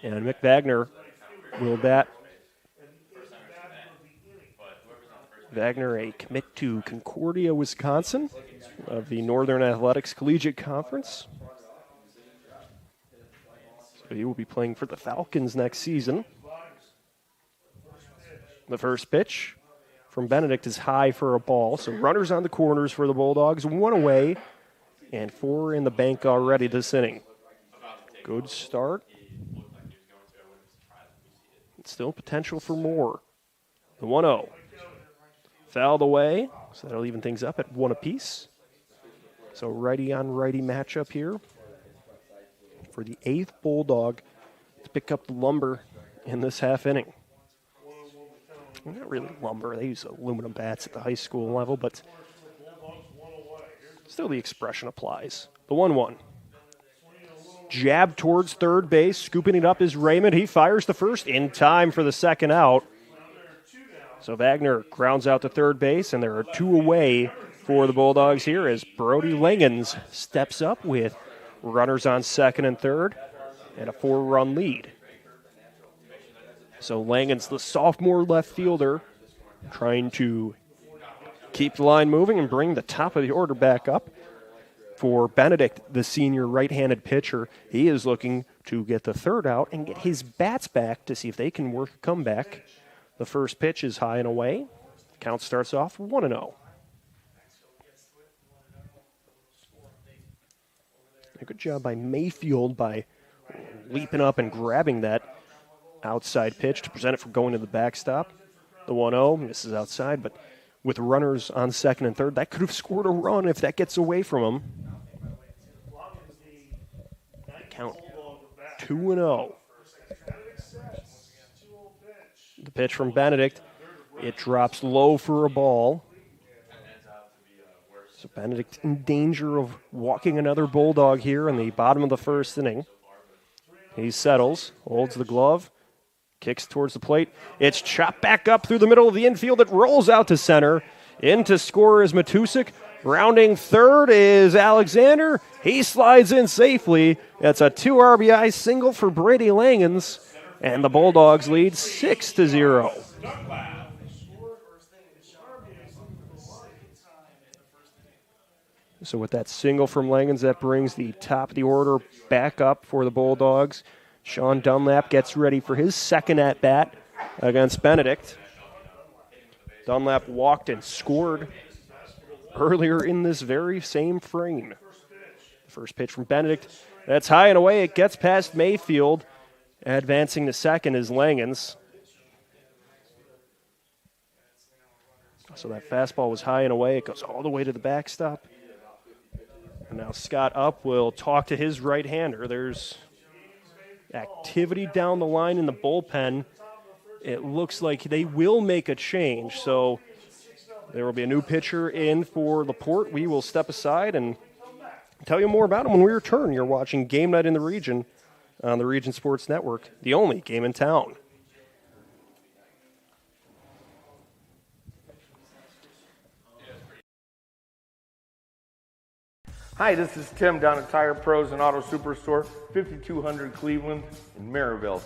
And Mick Wagner will bat. Wagner, a commit to Concordia, Wisconsin, of the Northern Athletics Collegiate Conference. So he will be playing for the Falcons next season. The first pitch from Benedict is high for a ball. So runners on the corners for the Bulldogs, 1 away, and 4 in the bank already this inning. Good start. Still potential for more. The 1-0. Fouled away, so that'll even things up at 1 apiece. So righty on righty matchup here for the 8th Bulldog to pick up the lumber in this half inning. Not really lumber, they use aluminum bats at the high school level, but still the expression applies. The 1-1. Jab towards third base, scooping it up is Raymond. He fires the first in time for the second out. So Wagner grounds out to third base, and there are 2 away for the Bulldogs here as Brody Langens steps up with runners on second and third and a 4-run lead. So Langens, the sophomore left fielder, trying to keep the line moving and bring the top of the order back up. For Benedict, the senior right-handed pitcher, he is looking to get the third out and get his bats back to see if they can work a comeback. The first pitch is high and away. Count starts off 1-0. A good job by Mayfield by leaping up and grabbing that outside pitch to prevent it from going to the backstop. The 1-0 misses outside, but with runners on second and third, that could have scored a run if that gets away from him. Count 2-0. The pitch from Benedict, it drops low for a ball. So Benedict in danger of walking another Bulldog here in the bottom of the first inning. He settles, holds the glove, kicks towards the plate. It's chopped back up through the middle of the infield. It rolls out to center. In to score is Matusik. Rounding third is Alexander. He slides in safely. That's a 2 RBI single for Brady Langens. And the Bulldogs lead 6-0. So with that single from Langens, that brings the top of the order back up for the Bulldogs. Sean Dunlap gets ready for his second at-bat against Benedict. Dunlap walked and scored earlier in this very same frame. The First pitch from Benedict. That's high and away. It gets past Mayfield. Advancing to second is Langens. So that fastball was high and away. It goes all the way to the backstop. And now Scott Upp will talk to his right-hander. There's activity down the line in the bullpen. It looks like they will make a change. So there will be a new pitcher in for LaPorte. We will step aside and tell you more about him when we return. You're watching Game Night in the Region on the Region Sports Network, the only game in town. Hi, this is Tim down at Tire Pros and Auto Superstore, 5200 Cleveland in Maryville.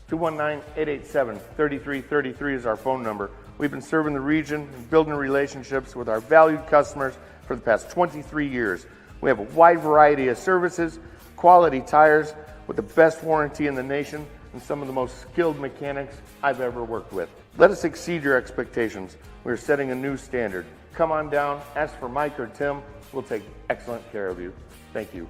219-887-3333 is our phone number. We've been serving the region and building relationships with our valued customers for the past 23 years. We have a wide variety of services, quality tires with the best warranty in the nation, and some of the most skilled mechanics I've ever worked with. Let us exceed your expectations. We're setting a new standard. Come on down, ask for Mike or Tim. We'll take excellent care of you. Thank you.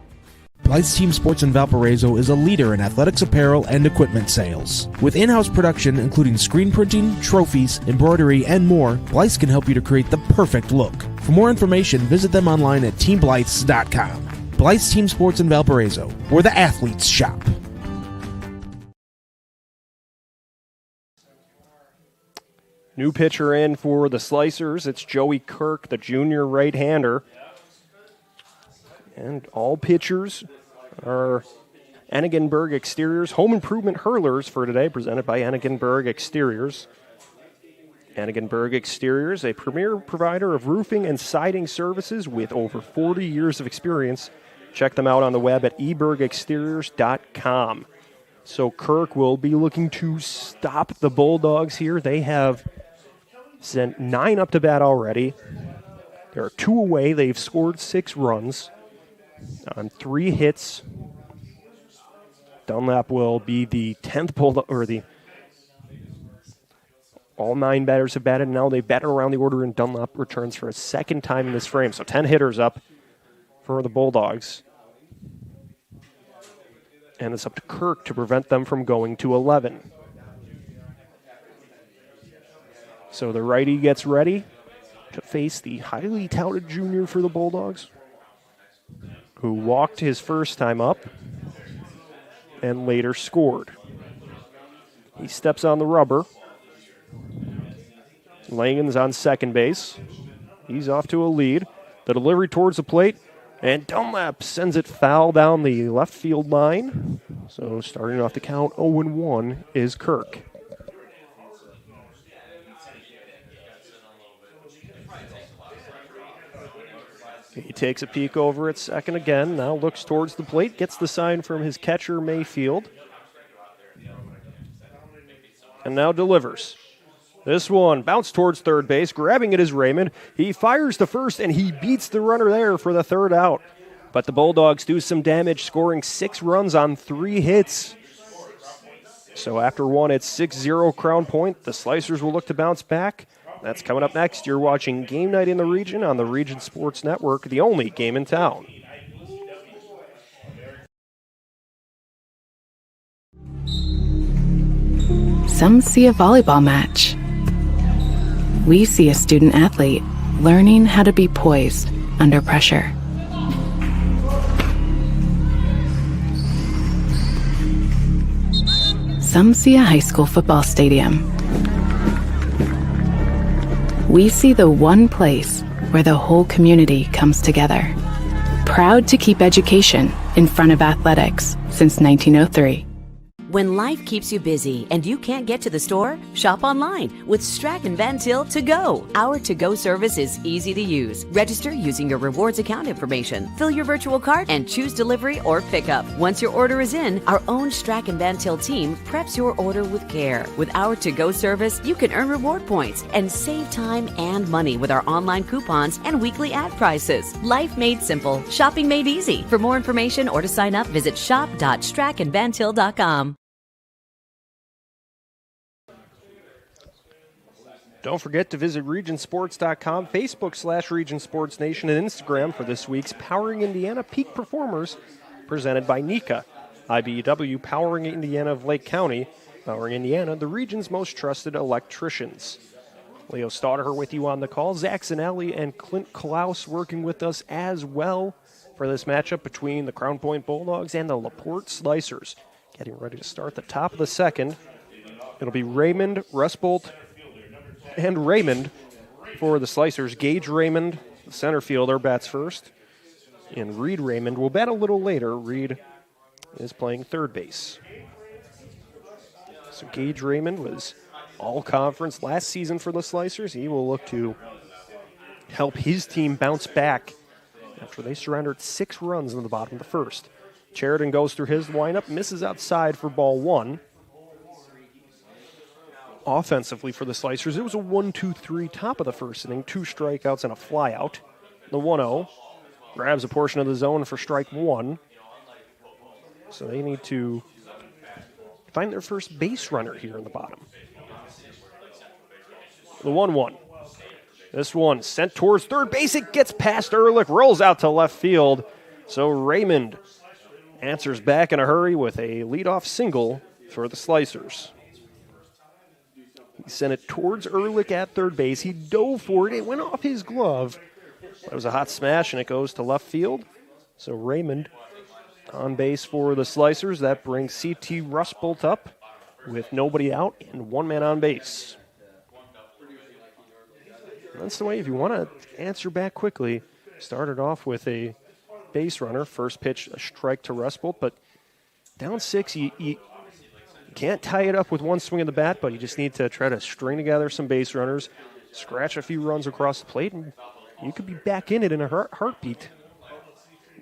Blythe's Team Sports in Valparaiso is a leader in athletics apparel and equipment sales. With in-house production including screen printing, trophies, embroidery, and more, Blythe's can help you to create the perfect look. For more information, visit them online at teamblythes.com. Blythe's Team Sports in Valparaiso, where the athletes shop. New pitcher in for the Slicers. It's Joey Kirk, the junior right-hander. And all pitchers are Enigenberg Exteriors Home Improvement Hurlers for today, presented by Enigenberg Exteriors. Enigenberg Exteriors, a premier provider of roofing and siding services with over 40 years of experience. Check them out on the web at ebergexteriors.com. So Kirk will be looking to stop the Bulldogs here. They have sent 9 up to bat already. There are 2 away. They've scored 6 runs on 3 hits. Dunlap will be the 10th Bulldog, or all 9 batters have batted. Now they've batted around the order, and Dunlap returns for a second time in this frame. So 10 hitters up for the Bulldogs. And it's up to Kirk to prevent them from going to 11. So the righty gets ready to face the highly touted junior for the Bulldogs, who walked his first time up and later scored. He steps on the rubber. Langen's on second base. He's off to a lead. The delivery towards the plate, and Dunlap sends it foul down the left field line. So starting off the count 0-1 is Kirk. He takes a peek over at second again, now looks towards the plate, gets the sign from his catcher, Mayfield, and now delivers. This one bounced towards third base, grabbing it is Raymond. He fires to first, and he beats the runner there for the third out. But the Bulldogs do some damage, scoring 6 runs on 3 hits. So after one, it's 6-0 Crown Point. The Slicers will look to bounce back. That's coming up next. You're watching Game Night in the Region on the Region Sports Network, the only game in town. Some see a volleyball match. We see a student athlete learning how to be poised under pressure. Some see a high school football stadium. We see the one place where the whole community comes together. Proud to keep education in front of athletics since 1903. When life keeps you busy and you can't get to the store, shop online with Strachan Van Til To Go. Our to-go service is easy to use. Register using your rewards account information, fill your virtual cart, and choose delivery or pickup. Once your order is in, our own Strachan Van Til team preps your order with care. With our to-go service, you can earn reward points and save time and money with our online coupons and weekly ad prices. Life made simple, shopping made easy. For more information or to sign up, visit shop.strachanvantil.com. Don't forget to visit regionsports.com, Facebook/RegionSportsNation, and Instagram for this week's Powering Indiana Peak Performers presented by NECA. IBEW Powering Indiana of Lake County. Powering Indiana, the region's most trusted electricians. Leo Staudaher with you on the call. Zach Zanelli and Clint Klaus working with us as well for this matchup between the Crown Point Bulldogs and the LaPorte Slicers. Getting ready to start the top of the second. It'll be Raymond, Rusbolt, and Raymond for the Slicers. Gage Raymond, the center fielder, bats first. And Reed Raymond will bat a little later. Reed is playing third base. So Gage Raymond was all-conference last season for the Slicers. He will look to help his team bounce back after they surrendered 6 runs in the bottom of the first. Sheridan goes through his lineup, misses outside for ball 1. Offensively for the Slicers, it was a 1-2-3 top of the first inning, 2 strikeouts and a flyout. The 1-0 grabs a portion of the zone for strike 1. So they need to find their first base runner here in the bottom. The 1-1. This one sent towards third base. It gets past Ehrlich, rolls out to left field. So Raymond answers back in a hurry with a leadoff single for the Slicers. He sent it towards Ehrlich at third base. He dove for it. It went off his glove. It was a hot smash, and it goes to left field. So Raymond on base for the Slicers. That brings C.T. Rusbolt up with nobody out and 1 man on base. That's the way, if you want to answer back quickly, started off with a base runner. First pitch, a strike to Rusbolt, but down 6, you can't tie it up with one swing of the bat, but you just need to try to string together some base runners, scratch a few runs across the plate, and you could be back in it in a heartbeat.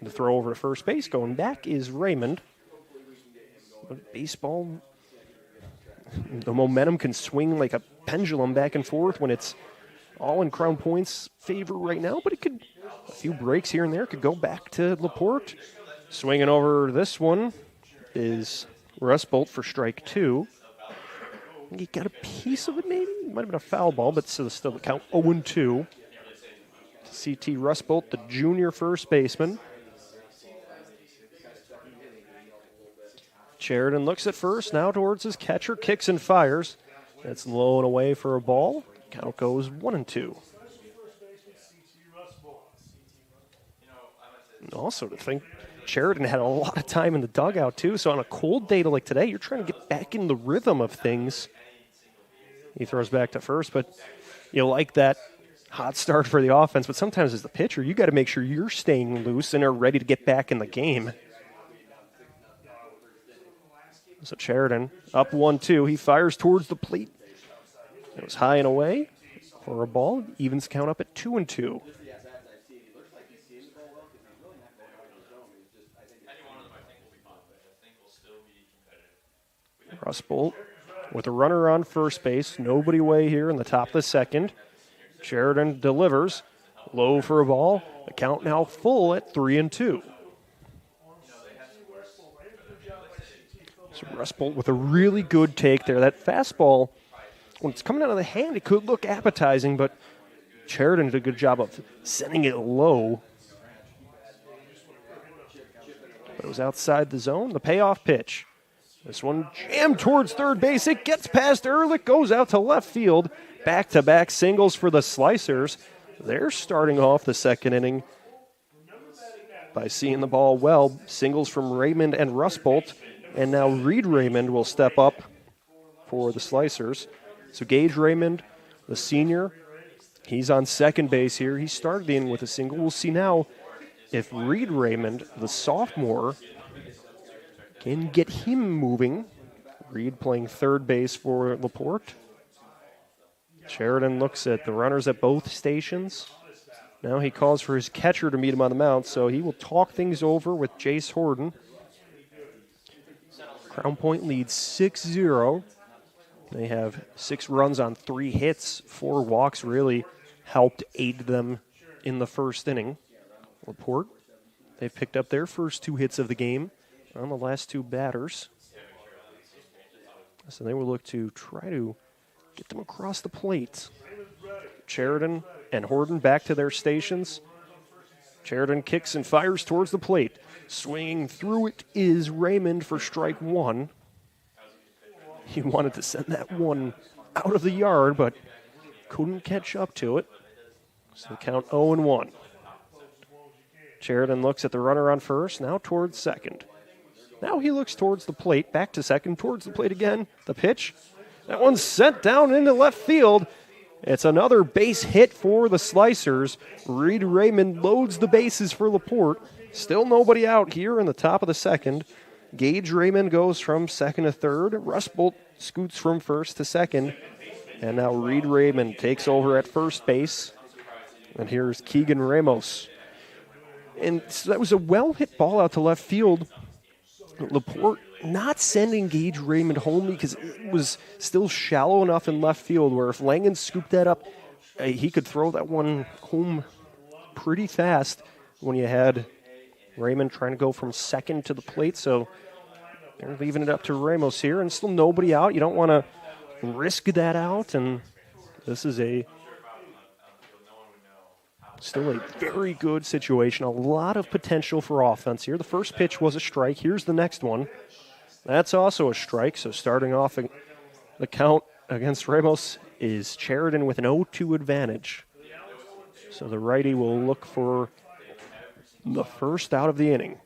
The throw over to first base, going back is Raymond. But baseball, the momentum can swing like a pendulum back and forth when it's all in Crown Point's favor right now, but it could, a few breaks here and there, could go back to LaPorte. Swinging over this one is Rusbolt for strike 2. He got a piece of it maybe. It might have been a foul ball, but still the count 0-2. C.T. Rusbolt, the junior first baseman. Sheridan looks at first, now towards his catcher, kicks and fires. That's low and away for a ball. Count goes 1-2. And also to think, Sheridan had a lot of time in the dugout too, so on a cold day like today, you're trying to get back in the rhythm of things. He throws back to first, but you like that hot start for the offense, but sometimes as the pitcher, you got to make sure you're staying loose and are ready to get back in the game. So Sheridan up 1-2. He fires towards the plate. It was high and away for a ball. Evens count up at 2-2. Rusbolt with a runner on first base. Nobody away here in the top of the second. Sheridan delivers. Low for a ball. The count now full at 3-2. So Rusbolt with a really good take there. That fastball, when it's coming out of the hand, it could look appetizing, but Sheridan did a good job of sending it low. But it was outside the zone. The payoff pitch. This one jammed towards third base. It gets past Ehrlich, goes out to left field. Back-to-back singles for the Slicers. They're starting off the second inning by seeing the ball well. Singles from Raymond and Rusbolt. And now Reed Raymond will step up for the Slicers. So Gage Raymond, the senior, he's on second base here. He started the inning with a single. We'll see now if Reed Raymond, the sophomore, can get him moving. Reed playing third base for LaPorte. Sheridan looks at the runners at both stations. Now he calls for his catcher to meet him on the mound, so he will talk things over with Jace Horton. Crown Point leads 6-0. They have 6 runs on 3 hits. 4 walks really helped aid them in the first inning. LaPorte, they've picked up their first 2 hits of the game on the last 2 batters. So they will look to try to get them across the plate. Sheridan and Horton back to their stations. Sheridan kicks and fires towards the plate. Swinging through it is Raymond for strike one. He wanted to send that one out of the yard, but couldn't catch up to it. So count 0-1. Sheridan looks at the runner on first, now towards second. Now he looks towards the plate, back to second, towards the plate again. The pitch. That one's sent down into left field. It's another base hit for the Slicers. Reed Raymond loads the bases for LaPorte. Still nobody out here in the top of the second. Gage Raymond goes from second to third. Russ Bolt scoots from first to second. And now Reed Raymond takes over at first base. And here's Keegan Ramos. And so that was a well-hit ball out to left field. LaPorte not sending Gage Raymond home because it was still shallow enough in left field where if Langen scooped that up, he could throw that one home pretty fast when you had Raymond trying to go from second to the plate. So they're leaving it up to Ramos here, and still nobody out. You don't want to risk that out, and this is still a very good situation. A lot of potential for offense here. The first pitch was a strike. Here's the next one. That's also a strike. So starting off the count against Ramos is Sheridan with an 0-2 advantage. So the righty will look for the first out of the inning.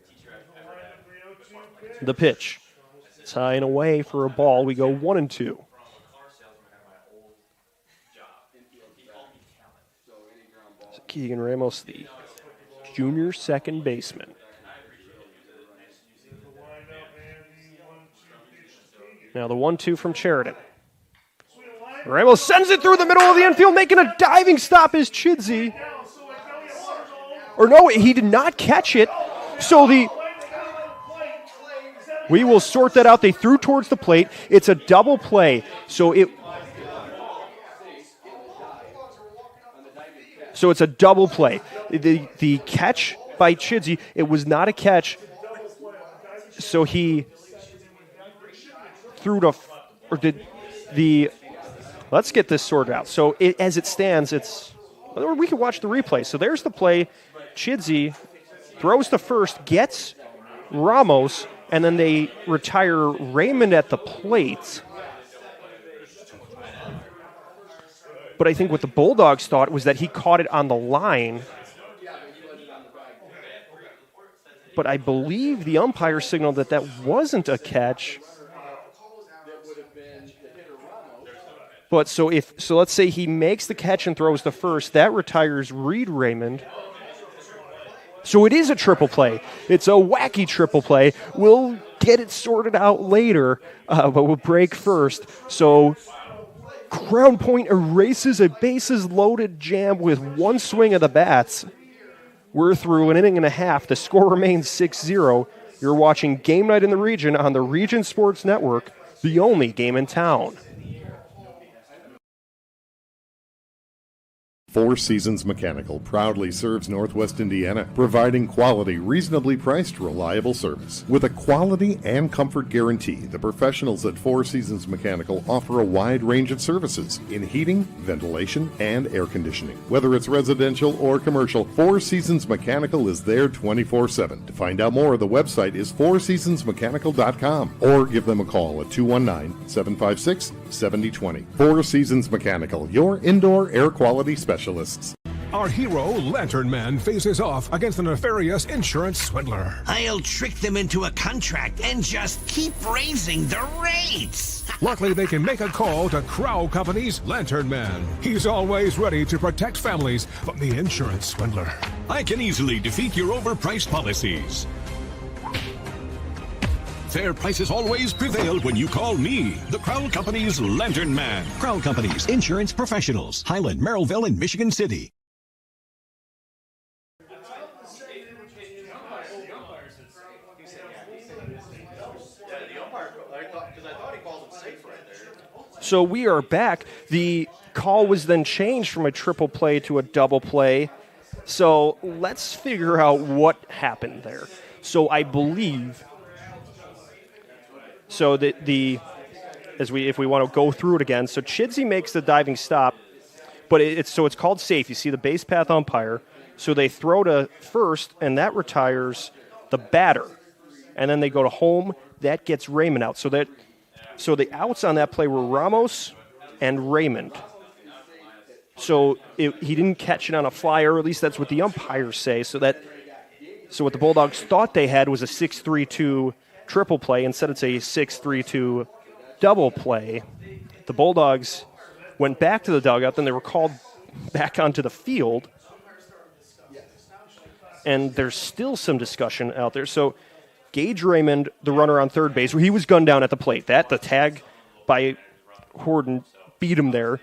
The pitch. It's high and away for a ball. We go 1-2. Keegan Ramos, the junior second baseman. Now the 1-2 from Sheridan. Ramos sends it through the middle of the infield, making a diving stop is Chidsey. Or no, he did not catch it. So we will sort that out. They threw towards the plate. It's a double play. So it's a double play. The catch by Chidsey, it was not a catch. So he threw to, or did the, let's get this sorted out. So as it stands, we can watch the replay. So there's the play. Chidsey throws to first, gets Ramos, and then they retire Raymond at the plate. But I think what the Bulldogs thought was that he caught it on the line. But I believe the umpire signaled that wasn't a catch. But so let's say he makes the catch and throws the first, that retires Reed Raymond. So it is a triple play. It's a wacky triple play. We'll get it sorted out later, but we'll break first. So Crown Point erases a bases-loaded jam with one swing of the bats. We're through an inning and a half. The score remains 6-0. You're watching Game Night in the Region on the Region Sports Network, the only game in town. Four Seasons Mechanical proudly serves Northwest Indiana, providing quality, reasonably priced, reliable service. With a quality and comfort guarantee, the professionals at Four Seasons Mechanical offer a wide range of services in heating, ventilation, and air conditioning. Whether it's residential or commercial, Four Seasons Mechanical is there 24/7. To find out more, the website is fourseasonsmechanical.com or give them a call at 219-756-7020. Four Seasons Mechanical, your indoor air quality specialist. Our hero, Lantern Man, faces off against a nefarious insurance swindler. I'll trick them into a contract and just keep raising the rates. Luckily, they can make a call to Crow Company's Lantern Man. He's always ready to protect families from the insurance swindler. I can easily defeat your overpriced policies. Fair prices always prevail when you call me, the Crown Company's Lantern Man. Crown Company's insurance professionals. Highland, Merrillville, and Michigan City. So we are back. The call was then changed from a triple play to a double play. So let's figure out what happened there. So I believe... So if we want to go through it again, so Chidsey makes the diving stop. But it's called safe. You see the base path umpire. So they throw to first, and that retires the batter. And then they go to home. That gets Raymond out. So the outs on that play were Ramos and Raymond. So he didn't catch it on a fly, or at least that's what the umpires say. So what the Bulldogs thought they had was a 6-3-2 triple play. Instead, it's a 6-3-2 double play. The Bulldogs went back to the dugout. Then they were called back onto the field. And there's still some discussion out there. So Gage Raymond, the runner on third base, he was gunned down at the plate. The tag by Horton beat him there.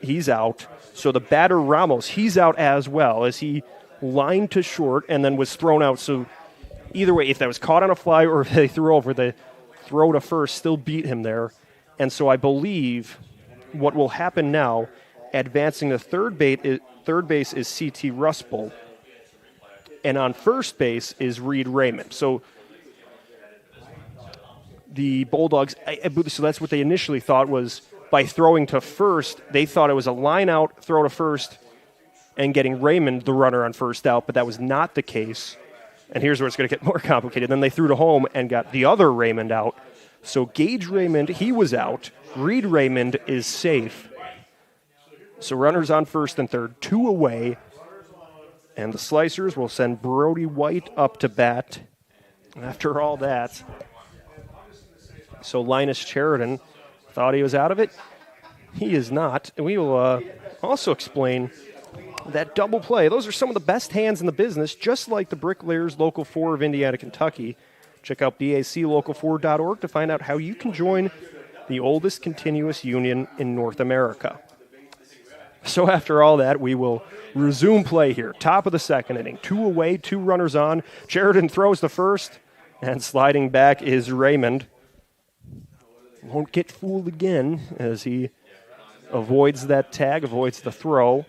He's out. So the batter Ramos, he's out as well, as he lined to short and then was thrown out. So either way, if that was caught on a fly or if they threw over, the throw to first still beat him there. And so I believe what will happen now, advancing to third base is C.T. Ruspel. And on first base is Reed Raymond. So the Bulldogs, so that's what they initially thought was by throwing to first, they thought it was a line out, throw to first, and getting Raymond the runner on first out, but that was not the case. And here's where it's going to get more complicated. Then they threw to home and got the other Raymond out. So Gage Raymond, he was out. Reed Raymond is safe. So runners on first and third, 2 away. And the Slicers will send Brody White up to bat after all that. So Linus Sheridan thought he was out of it. He is not. And we will also explain that double play. Those are some of the best hands in the business, just like the Bricklayers Local 4 of Indiana, Kentucky. Check out baclocal4.org to find out how you can join the oldest continuous union in North America. So after all that, we will resume play here. Top of the second inning. 2 away, 2 runners on. Sheridan throws the first, and sliding back is Raymond. Won't get fooled again as he avoids that tag, avoids the throw.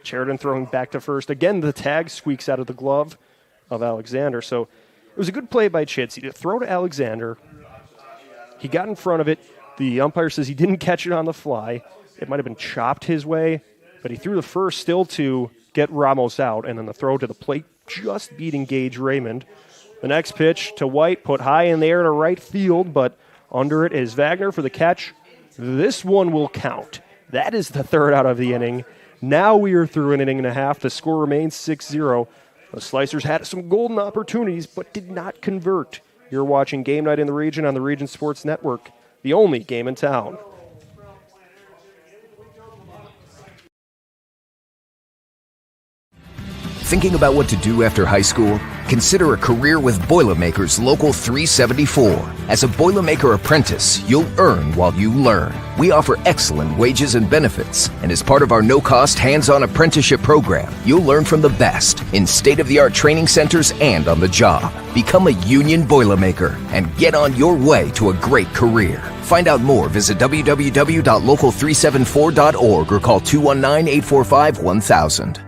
Sheridan throwing back to first. Again, the tag squeaks out of the glove of Alexander. So it was a good play by Chitsey to throw to Alexander. He got in front of it. The umpire says he didn't catch it on the fly. It might have been chopped his way, but he threw the first still to get Ramos out, and then the throw to the plate just beating Gage Raymond. The next pitch to White, put high in the air to right field, but under it is Wagner for the catch. This one will count. That is the third out of the inning. Now we are through an inning and a half. The score remains 6-0. The Slicers had some golden opportunities, but did not convert. You're watching Game Night in the Region on the Region Sports Network, the only game in town. Thinking about what to do after high school? Consider a career with Boilermakers Local 374. As a Boilermaker apprentice, you'll earn while you learn. We offer excellent wages and benefits, and as part of our no-cost hands-on apprenticeship program, you'll learn from the best in state-of-the-art training centers and on the job. Become a union Boilermaker and get on your way to a great career. Find out more, visit www.local374.org or call 219-845-1000.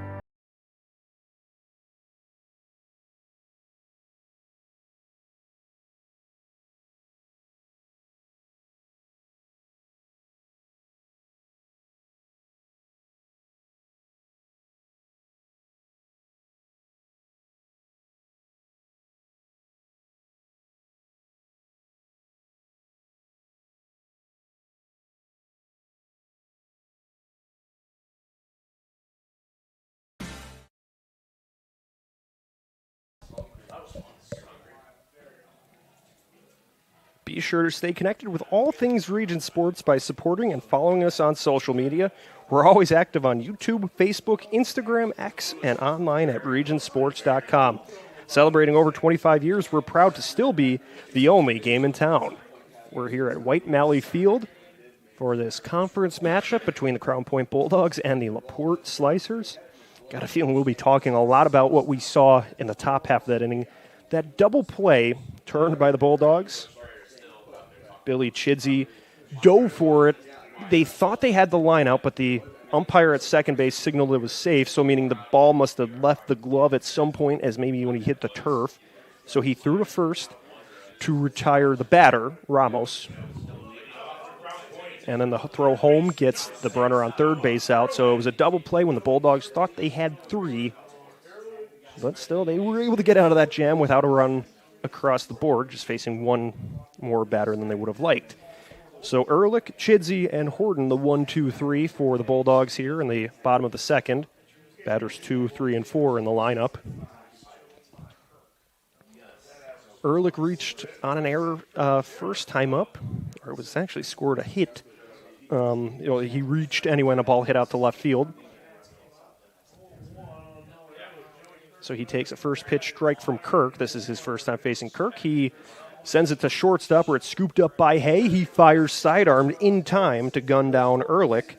Be sure to stay connected with all things Region Sports by supporting and following us on social media. We're always active on YouTube, Facebook, Instagram, X, and online at regionsports.com. Celebrating over 25 years, we're proud to still be the only game in town. We're here at White Malley Field for this conference matchup between the Crown Point Bulldogs and the LaPorte Slicers. Got a feeling we'll be talking a lot about what we saw in the top half of that inning. That double play turned by the Bulldogs. Billy Chidsey dove for it. They thought they had the line out, but the umpire at second base signaled it was safe, so meaning the ball must have left the glove at some point as maybe when he hit the turf. So he threw to first. to retire the batter, Ramos. And then the throw home gets the runner on third base out. So it was a double play when the Bulldogs thought they had 3. But still, they were able to get out of that jam without a run across the board, just facing one more batter than they would have liked. So Ehrlich, Chidsey, and Horton, the 1, 2, 3 for the Bulldogs here in the bottom of the second. Batters 2, 3, and 4 in the lineup. Ehrlich reached on an error first time up, or it was actually scored a hit. He reached anyway, and a ball hit out to left field. So he takes a first pitch strike from Kirk. This is his first time facing Kirk. He sends it to shortstop where it's scooped up by Hay. He fires sidearmed in time to gun down Ehrlich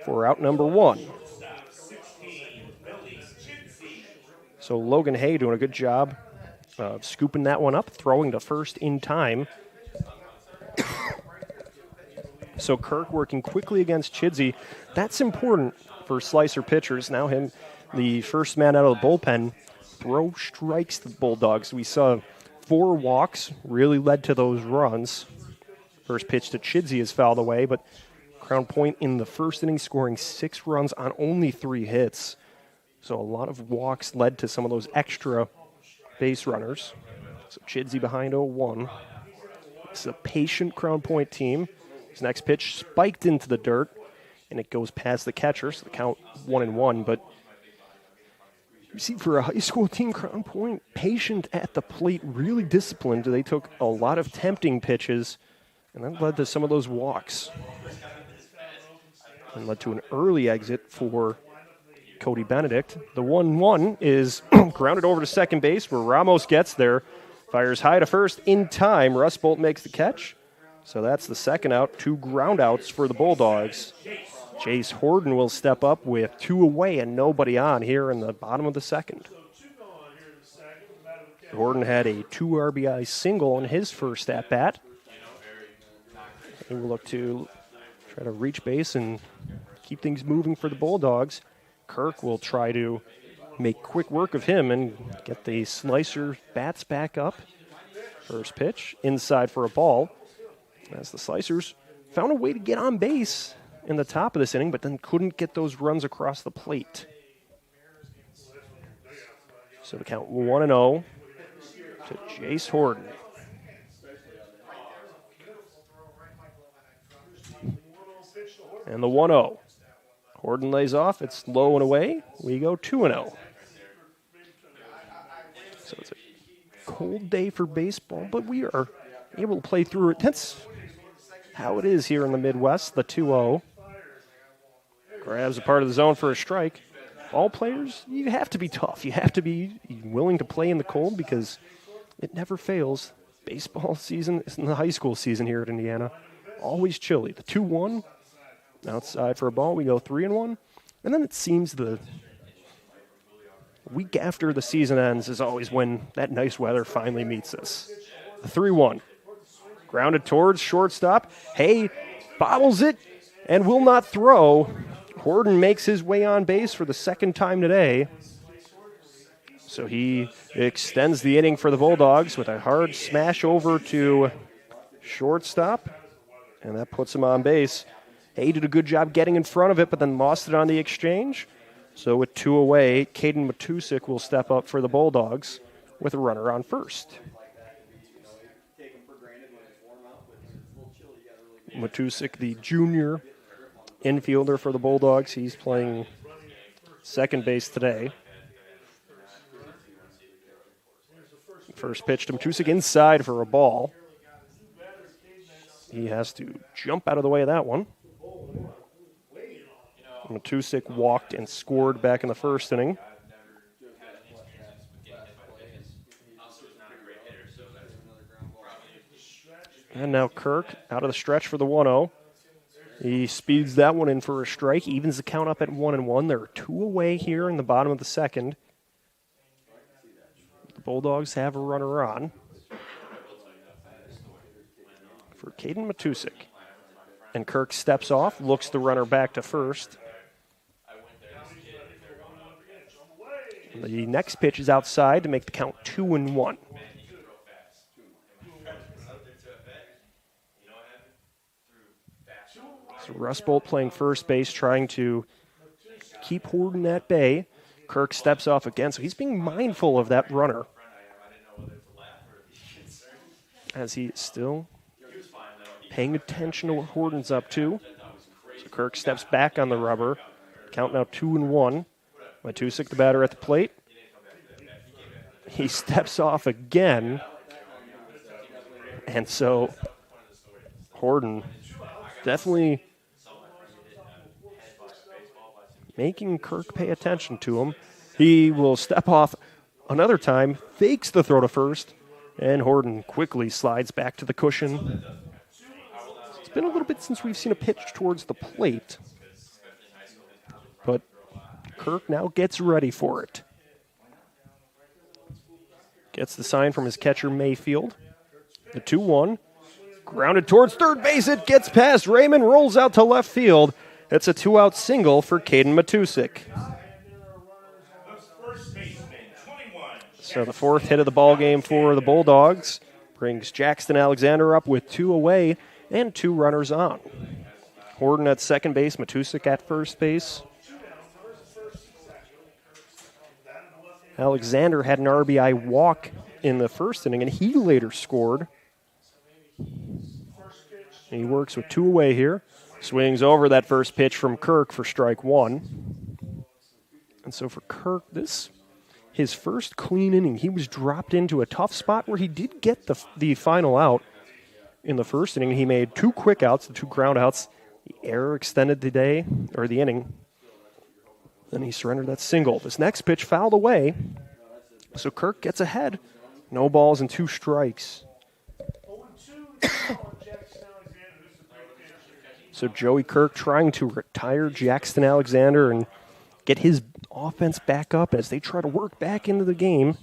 for out number 1. So Logan Hay doing a good job of scooping that one up, throwing to first in time. So Kirk working quickly against Chidsey. That's important for slicer pitchers. Now him, the first man out of the bullpen, throw strikes the Bulldogs. We saw 4 walks, really led to those runs. First pitch to Chidsey is fouled away, but Crown Point in the first inning scoring 6 runs on only 3 hits. So a lot of walks led to some of those extra base runners. So Chidsey behind 0-1. It's a patient Crown Point team. His next pitch spiked into the dirt, and it goes past the catcher, so the count 1-1. But you see, for a high school team, Crown Point, patient at the plate, really disciplined. They took a lot of tempting pitches, and that led to some of those walks. And led to an early exit for Cody Benedict. The 1-1 is grounded over to second base where Ramos gets there. Fires high to first in time. Russ Bolt makes the catch. So that's the second out. 2 ground outs for the Bulldogs. Jace Horton will step up with 2 away and nobody on here in the bottom of the second. Horton had a 2 RBI single on his first at-bat. He will look to try to reach base and keep things moving for the Bulldogs. Kirk will try to make quick work of him and get the slicer bats back up. First pitch, inside for a ball. As the Slicers found a way to get on base in the top of this inning, but then couldn't get those runs across the plate. So the count 1-0 to Jace Horton. And the 1-0. Horton lays off. It's low and away. We go 2-0. So it's a cold day for baseball, but we are able to play through it. That's how it is here in the Midwest. The 2-0. Grabs a part of the zone for a strike. All players, you have to be tough. You have to be willing to play in the cold because it never fails. Baseball season is in the high school season here at Indiana. Always chilly. The 2-1. Outside for a ball, we go 3-1. And then it seems the week after the season ends is always when that nice weather finally meets us. The 3-1. Grounded towards shortstop. Hay bobbles it and will not throw. Horton makes his way on base for the second time today. So he extends the inning for the Bulldogs with a hard smash over to shortstop. And that puts him on base. Hay did a good job getting in front of it, but then lost it on the exchange. So with 2 away, Caden Matusik will step up for the Bulldogs with a runner on first. Matusik, the junior infielder for the Bulldogs. He's playing second base today. First pitch to Matusik inside for a ball. He has to jump out of the way of that one. Matusik walked and scored back in the first inning. And now Kirk out of the stretch for the 1-0. He speeds that one in for a strike, evens the count up at 1-1. There are 2 away here in the bottom of the second. The Bulldogs have a runner on for Caden Matusik. And Kirk steps off, looks the runner back to first. The next pitch is outside to make the count 2-1. So Russ Bolt playing first base, trying to keep Horton at bay. Kirk steps off again, so he's being mindful of that runner. As he is still paying attention to what Horton's up to. So Kirk steps back on the rubber. Count now 2-1. Matusik, the batter at the plate. He steps off again. And so Horton definitely making Kirk pay attention to him. He will step off another time, fakes the throw to first, and Horton quickly slides back to the cushion. It's been a little bit since we've seen a pitch towards the plate, but Kirk now gets ready for it. Gets the sign from his catcher, Mayfield. The 2-1. Grounded towards third base. It gets past Raymond, rolls out to left field. It's a 2-out single for Caden Matusik. So the fourth hit of the ball game for the Bulldogs brings Jackson Alexander up with 2 away and 2 runners on. Horton at second base, Matusik at first base. Alexander had an RBI walk in the first inning, and he later scored. He works with 2 away here. Swings over that first pitch from Kirk for strike 1. And so for Kirk, this his first clean inning. He was dropped into a tough spot where he did get the final out in the first inning. He made 2 quick outs, the 2 ground outs. The error extended the day, or the inning. Then he surrendered that single. This next pitch fouled away. So Kirk gets ahead. No balls and 2 strikes. So Joey Kirk trying to retire Jackson Alexander and get his offense back up as they try to work back into the game,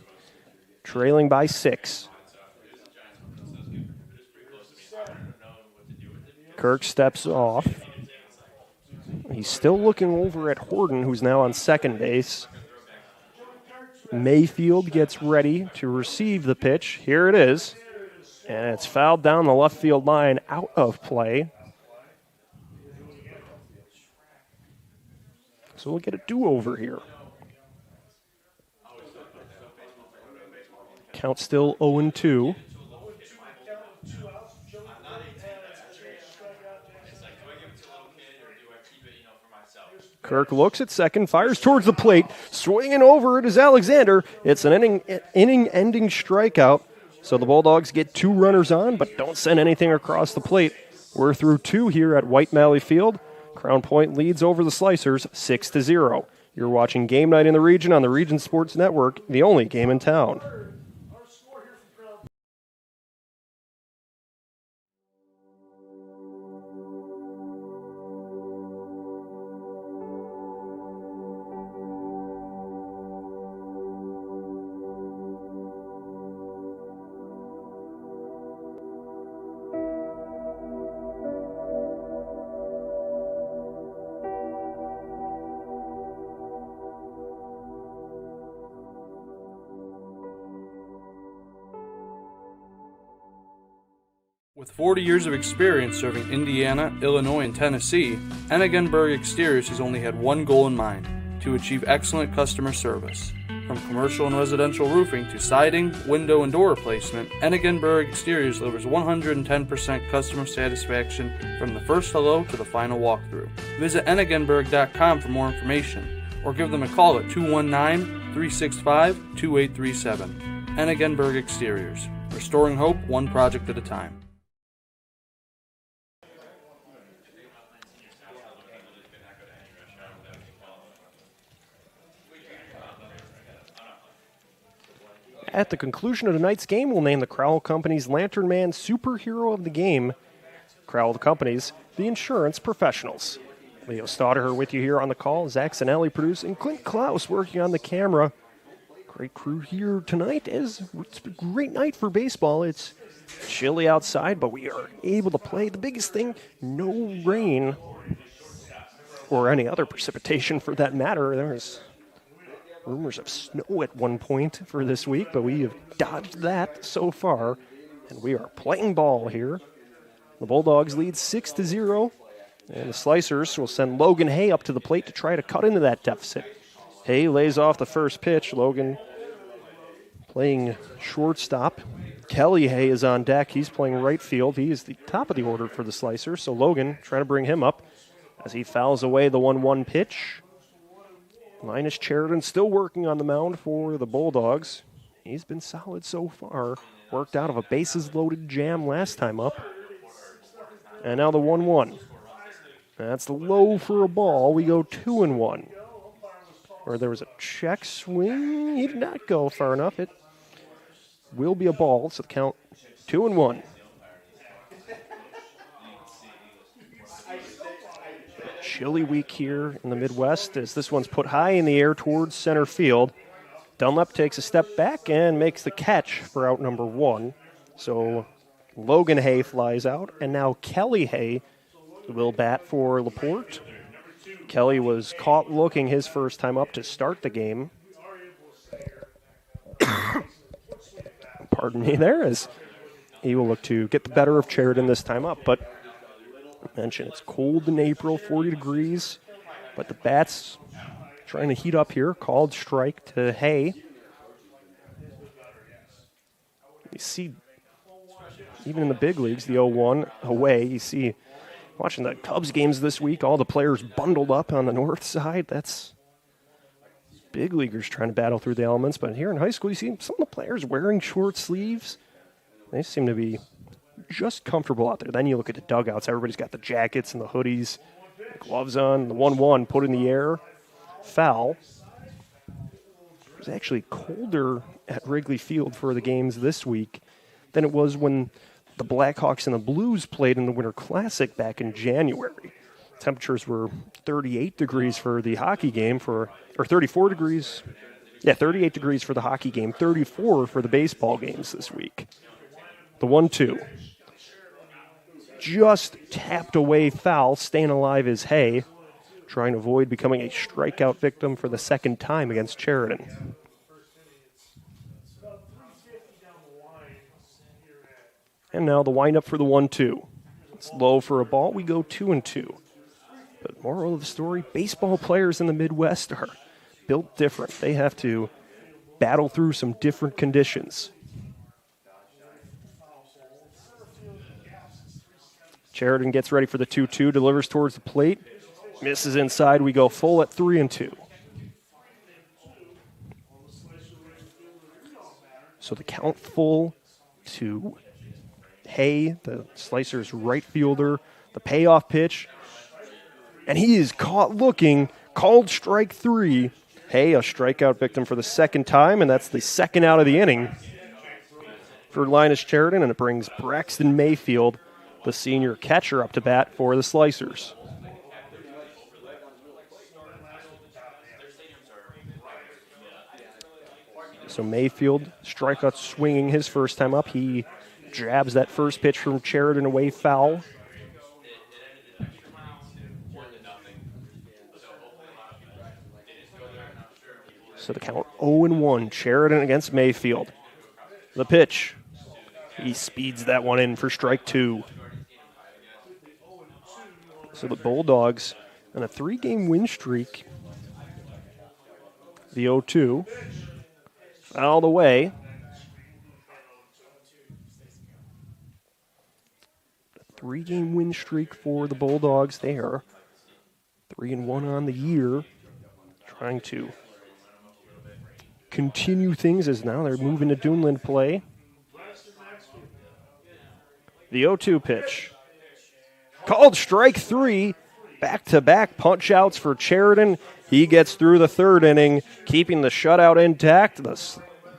trailing by 6. Kirk steps off. He's still looking over at Horton, who's now on second base. Mayfield gets ready to receive the pitch. Here it is. And it's fouled down the left field line, out of play. So we'll get a do-over here. Count still 0-2. Kirk looks at second, fires towards the plate. Swinging over it is Alexander. It's an inning-ending strikeout. So the Bulldogs get 2 runners on, but don't send anything across the plate. We're through 2 here at White Valley Field. Crown Point leads over the Slicers 6-0. You're watching Game Night in the Region on the Region Sports Network, the only game in town. With 40 years of experience serving Indiana, Illinois, and Tennessee, Ennigenberg Exteriors has only had one goal in mind: to achieve excellent customer service. From commercial and residential roofing to siding, window, and door replacement, Ennigenberg Exteriors delivers 110% customer satisfaction from the first hello to the final walkthrough. Visit Ennigenberg.com for more information, or give them a call at 219-365-2837. Ennigenberg Exteriors, restoring hope one project at a time. At the conclusion of tonight's game, we'll name the Crowell Companies Lantern Man Superhero of the Game. Crowell Companies, the insurance professionals. Leo Stauder with you here on the call. Zach Zanelli producing. Clint Klaus working on the camera. Great crew here tonight. It's a great night for baseball. It's chilly outside, but we are able to play. The biggest thing, no rain or any other precipitation for that matter. There's rumors of snow at one point for this week, but we have dodged that so far, and we are playing ball here. The Bulldogs lead 6-0 And the Slicers will send Logan Hay up to the plate to try to cut into that deficit. Hay lays off the first pitch. Logan playing shortstop. Kelly Hay is on deck. He's playing right field. He is the top of the order for the Slicers. So Logan trying to bring him up as he fouls away the 1-1 pitch. Linus Sheridan still working on the mound for the Bulldogs. He's been solid so far. Worked out of a bases-loaded jam last time up. And now the 1-1. That's low for a ball. We go 2-1. Or there was a check swing. He did not go far enough. It will be a ball, so the count 2-1. Chilly week here in the Midwest as this one's put high in the air towards center field. Dunlap takes a step back and makes the catch for out number 1. So Logan Hay flies out, and now Kelly Hay will bat for LaPorte. Kelly was caught looking his first time up to start the game. Pardon me there, as he will look to get the better of Sheridan this time up. But I mentioned it's cold in April, 40 degrees, but the bat's trying to heat up here. Called strike to Hay. You see, even in the big leagues, the 0-1 away, you see, watching the Cubs games this week, all the players bundled up on the north side. That's big leaguers trying to battle through the elements. But here in high school, you see some of the players wearing short sleeves. They seem to be just comfortable out there. Then you look at the dugouts. Everybody's got the jackets and the hoodies, the gloves on. The 1-1 put in the air. Foul. It was actually colder at Wrigley Field for the games this week than it was when the Blackhawks and the Blues played in the Winter Classic back in January. Temperatures were 38 degrees for the hockey game, or 34 degrees. Yeah, 38 degrees for the hockey game, 34 for the baseball games this week. The 1-2. Just tapped away foul. Staying alive is Hay, trying to avoid becoming a strikeout victim for the second time against Sheridan. And now the windup for the 1-2. It's low for a ball. We go 2-2. But moral of the story, baseball players in the Midwest are built different. They have to battle through some different conditions. Sheridan gets ready for the 2-2, delivers towards the plate. Misses inside. We go full at 3-2. So the count full to Hay, the Slicers' right fielder, the payoff pitch, and he is caught looking, called strike 3. Hay, a strikeout victim for the second time, and that's the second out of the inning for Linus Sheridan, and it brings Braxton Mayfield, the senior catcher, up to bat for the Slicers. So Mayfield, strikeout swinging his first time up. He jabs that first pitch from Sheridan away foul. So the count 0-1. Sheridan against Mayfield. The pitch. He speeds that one in for strike 2. So the Bulldogs on a 3-game win streak. The 0-2. Fouled away. 3-game win streak for the Bulldogs there. 3-1 on the year. Trying to continue things as now they're moving to Duneland play. The 0-2 pitch. Called strike 3. Back-to-back punch-outs for Sheridan. He gets through the third inning, keeping the shutout intact. The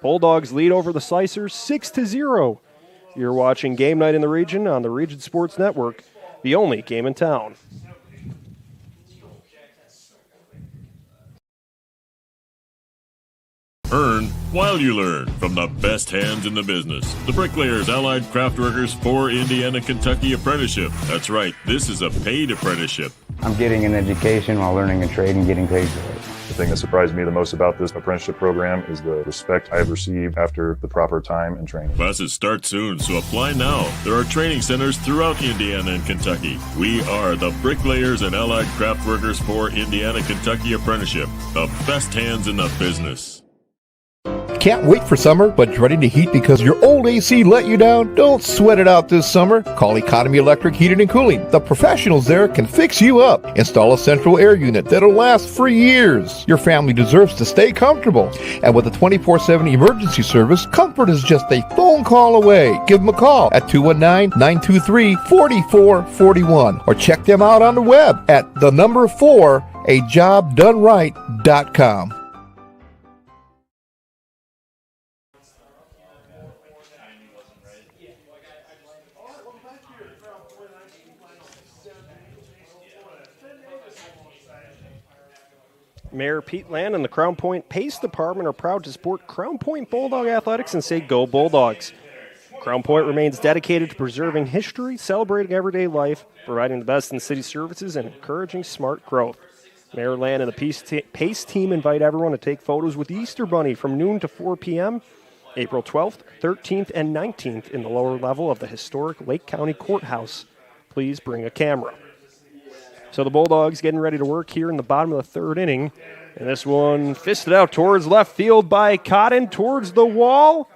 Bulldogs lead over the Slicers 6-0. You're watching Game Night in the Region on the Region Sports Network, the only game in town. Earn while you learn from the best hands in the business. The Bricklayers Allied Craftworkers for Indiana Kentucky Apprenticeship. That's right, this is a paid apprenticeship. I'm getting an education while learning a trade and getting paid for it. The thing that surprised me the most about this apprenticeship program is the respect I have received after the proper time and training. Classes start soon, so apply now. There are training centers throughout Indiana and Kentucky. We are the Bricklayers and Allied Craft Workers for Indiana Kentucky Apprenticeship, the best hands in the business. Can't wait for summer, but dreading the heat because your old AC let you down? Don't sweat it out this summer. Call Economy Electric Heating and Cooling. The professionals there can fix you up. Install a central air unit that'll last for years. Your family deserves to stay comfortable. And with a 24/7 emergency service, comfort is just a phone call away. Give them a call at 219-923-4441 or check them out on the web at 4ajobdoneright.com. Mayor Pete Land and the Crown Point Pace Department are proud to support Crown Point Bulldog Athletics and say Go Bulldogs. Crown Point remains dedicated to preserving history, celebrating everyday life, providing the best in city services, and encouraging smart growth. Mayor Land and the Pace team invite everyone to take photos with the Easter Bunny from noon to 4 p.m., April 12th, 13th, and 19th in the lower level of the historic Lake County Courthouse. Please bring a camera. So the Bulldogs getting ready to work here in the bottom of the third inning. And this one fisted out towards left field by Cotton towards the wall.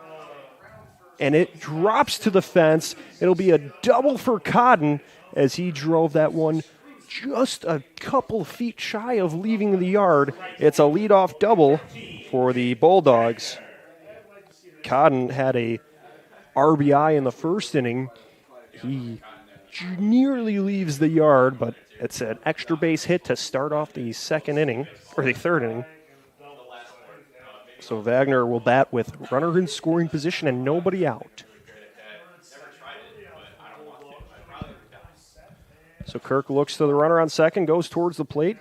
And it drops to the fence. It'll be a double for Cotton as he drove that one just a couple feet shy of leaving the yard. It's a leadoff double for the Bulldogs. Cotton had a RBI in the first inning. He nearly leaves the yard, but it's an extra base hit to start off the second inning, or the third inning. So Wagner will bat with runner in scoring position and nobody out. So Kirk looks to the runner on second, goes towards the plate,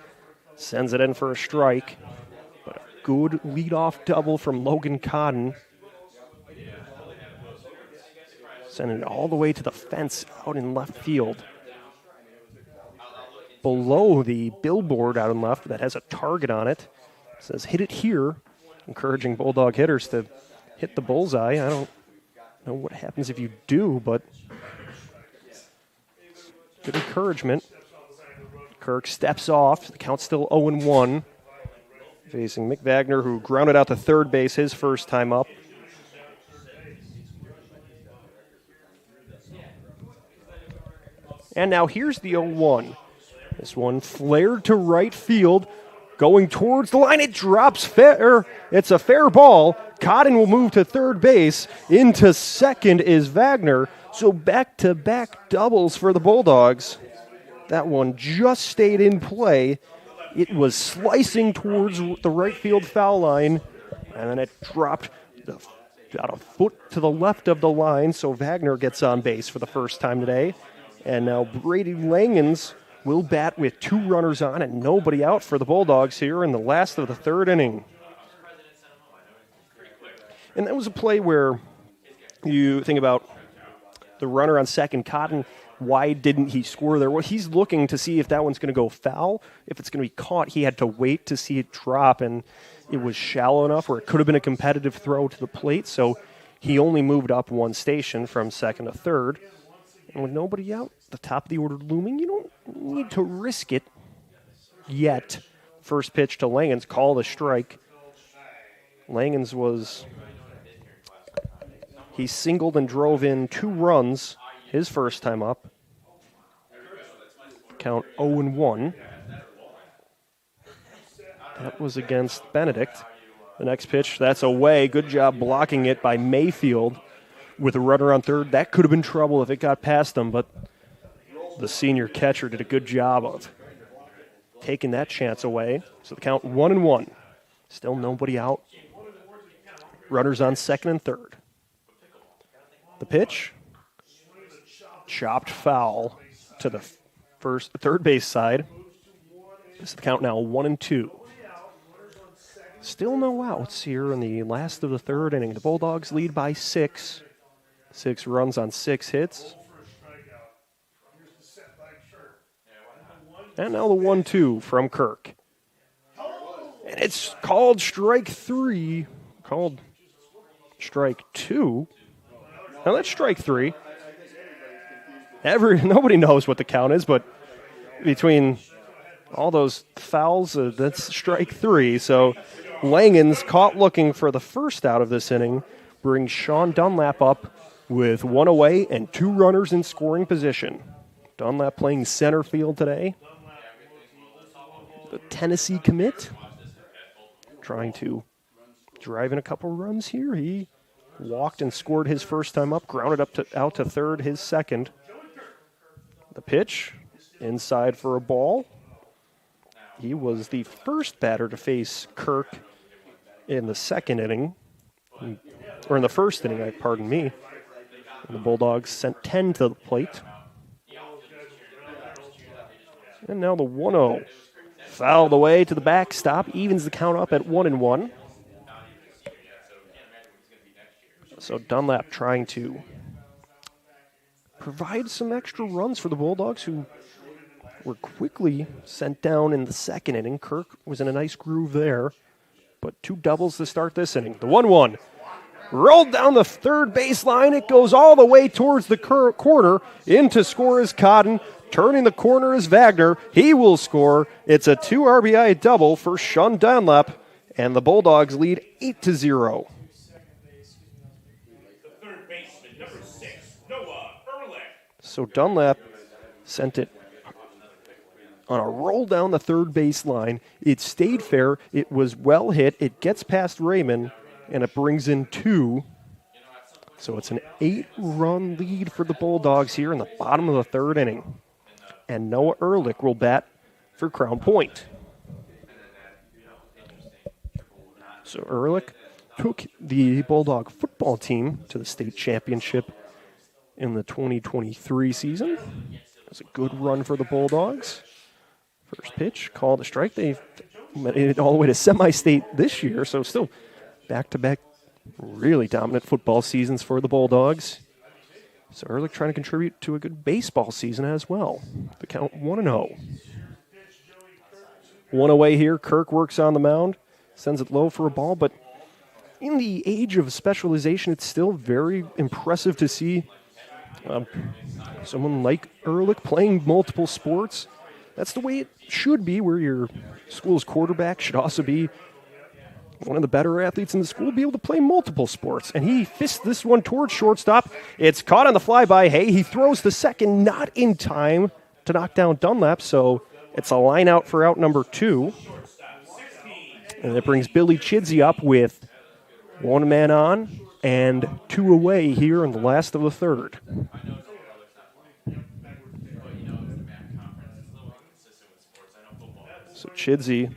sends it in for a strike. But a good leadoff double from Logan Cotton. Sending it all the way to the fence out in left field. Below the billboard out in left that has a target on it. It says, hit it here, encouraging Bulldog hitters to hit the bullseye. I don't know what happens if you do, but good encouragement. Kirk steps off. The count's still 0-1. Facing Mick Wagner, who grounded out to third base his first time up. And now here's the 0-1. This one flared to right field, going towards the line. It drops fair. It's a fair ball. Cotton will move to third base. Into second is Wagner. So back-to-back doubles for the Bulldogs. That one just stayed in play. It was slicing towards the right field foul line, and then it dropped about a foot to the left of the line, so Wagner gets on base for the first time today. And now Brady Langens will bat with two runners on and nobody out for the Bulldogs here in the last of the third inning. And that was a play where you think about the runner on second, Cotton. Why didn't he score there? Well, he's looking to see if that one's going to go foul. If it's going to be caught, he had to wait to see it drop, and it was shallow enough where it could have been a competitive throw to the plate, so he only moved up one station from second to third. And with nobody out, the top of the order looming, you don't need to risk it yet. First pitch to Langens, called a strike. Langens he singled and drove in 2 runs his first time up. Count 0-1. That was against Benedict. The next pitch, that's away. Good job blocking it by Mayfield. With a runner on third, that could have been trouble if it got past him, but the senior catcher did a good job of taking that chance away. So the count 1-1. Still nobody out. Runners on second and third. The pitch, chopped foul to the third base side. This is the count now 1-2. Still no outs here in the last of the third inning. The Bulldogs lead by 6. 6 runs on 6 hits. And now the 1-2 from Kirk. And it's called strike 3. Called strike 2. Now that's strike 3. Nobody knows what the count is, but between all those fouls, that's strike 3. So Langens, caught looking for the first out of this inning, brings Sean Dunlap up with 1 away and 2 runners in scoring position. Dunlap playing center field today. The Tennessee commit trying to drive in a couple runs here. He walked and scored his first time up, grounded out to third, his second. The pitch, inside for a ball. He was the first batter to face Kirk in the second inning, or in the first inning, pardon me. And the Bulldogs sent 10 to the plate. And now the 1-0. Fouled away to the backstop, evens the count up at 1-1. So Dunlap trying to provide some extra runs for the Bulldogs, who were quickly sent down in the second inning. Kirk was in a nice groove there, but 2 doubles to start this inning. The 1-1 rolled down the third baseline. It goes all the way towards the corner. In to score is Cotton. Turning the corner is Wagner. He will score. It's a 2 RBI double for Sean Dunlap, and the Bulldogs lead 8-0. So Dunlap sent it on a roll down the third base line. It stayed fair. It was well hit. It gets past Raymond, and it brings in 2. So it's an 8-run lead for the Bulldogs here in the bottom of the third inning. And Noah Ehrlich will bat for Crown Point. So Ehrlich took the Bulldog football team to the state championship in the 2023 season. It was a good run for the Bulldogs. First pitch, called a strike. They made it all the way to semi-state this year, so still back-to-back really dominant football seasons for the Bulldogs. So Ehrlich trying to contribute to a good baseball season as well. The count 1-0. 1 away here. Kirk works on the mound, sends it low for a ball, but in the age of specialization, it's still very impressive to see someone like Ehrlich playing multiple sports. That's the way it should be, where your school's quarterback should also be one of the better athletes in the school, be able to play multiple sports. And he fists this one towards shortstop. It's caught on the flyby. Hey, he throws the second, not in time to knock down Dunlap, so it's a line out for out number 2. And it brings Billy Chidsey up with 1 man on and 2 away here in the last of the third. So Chidsey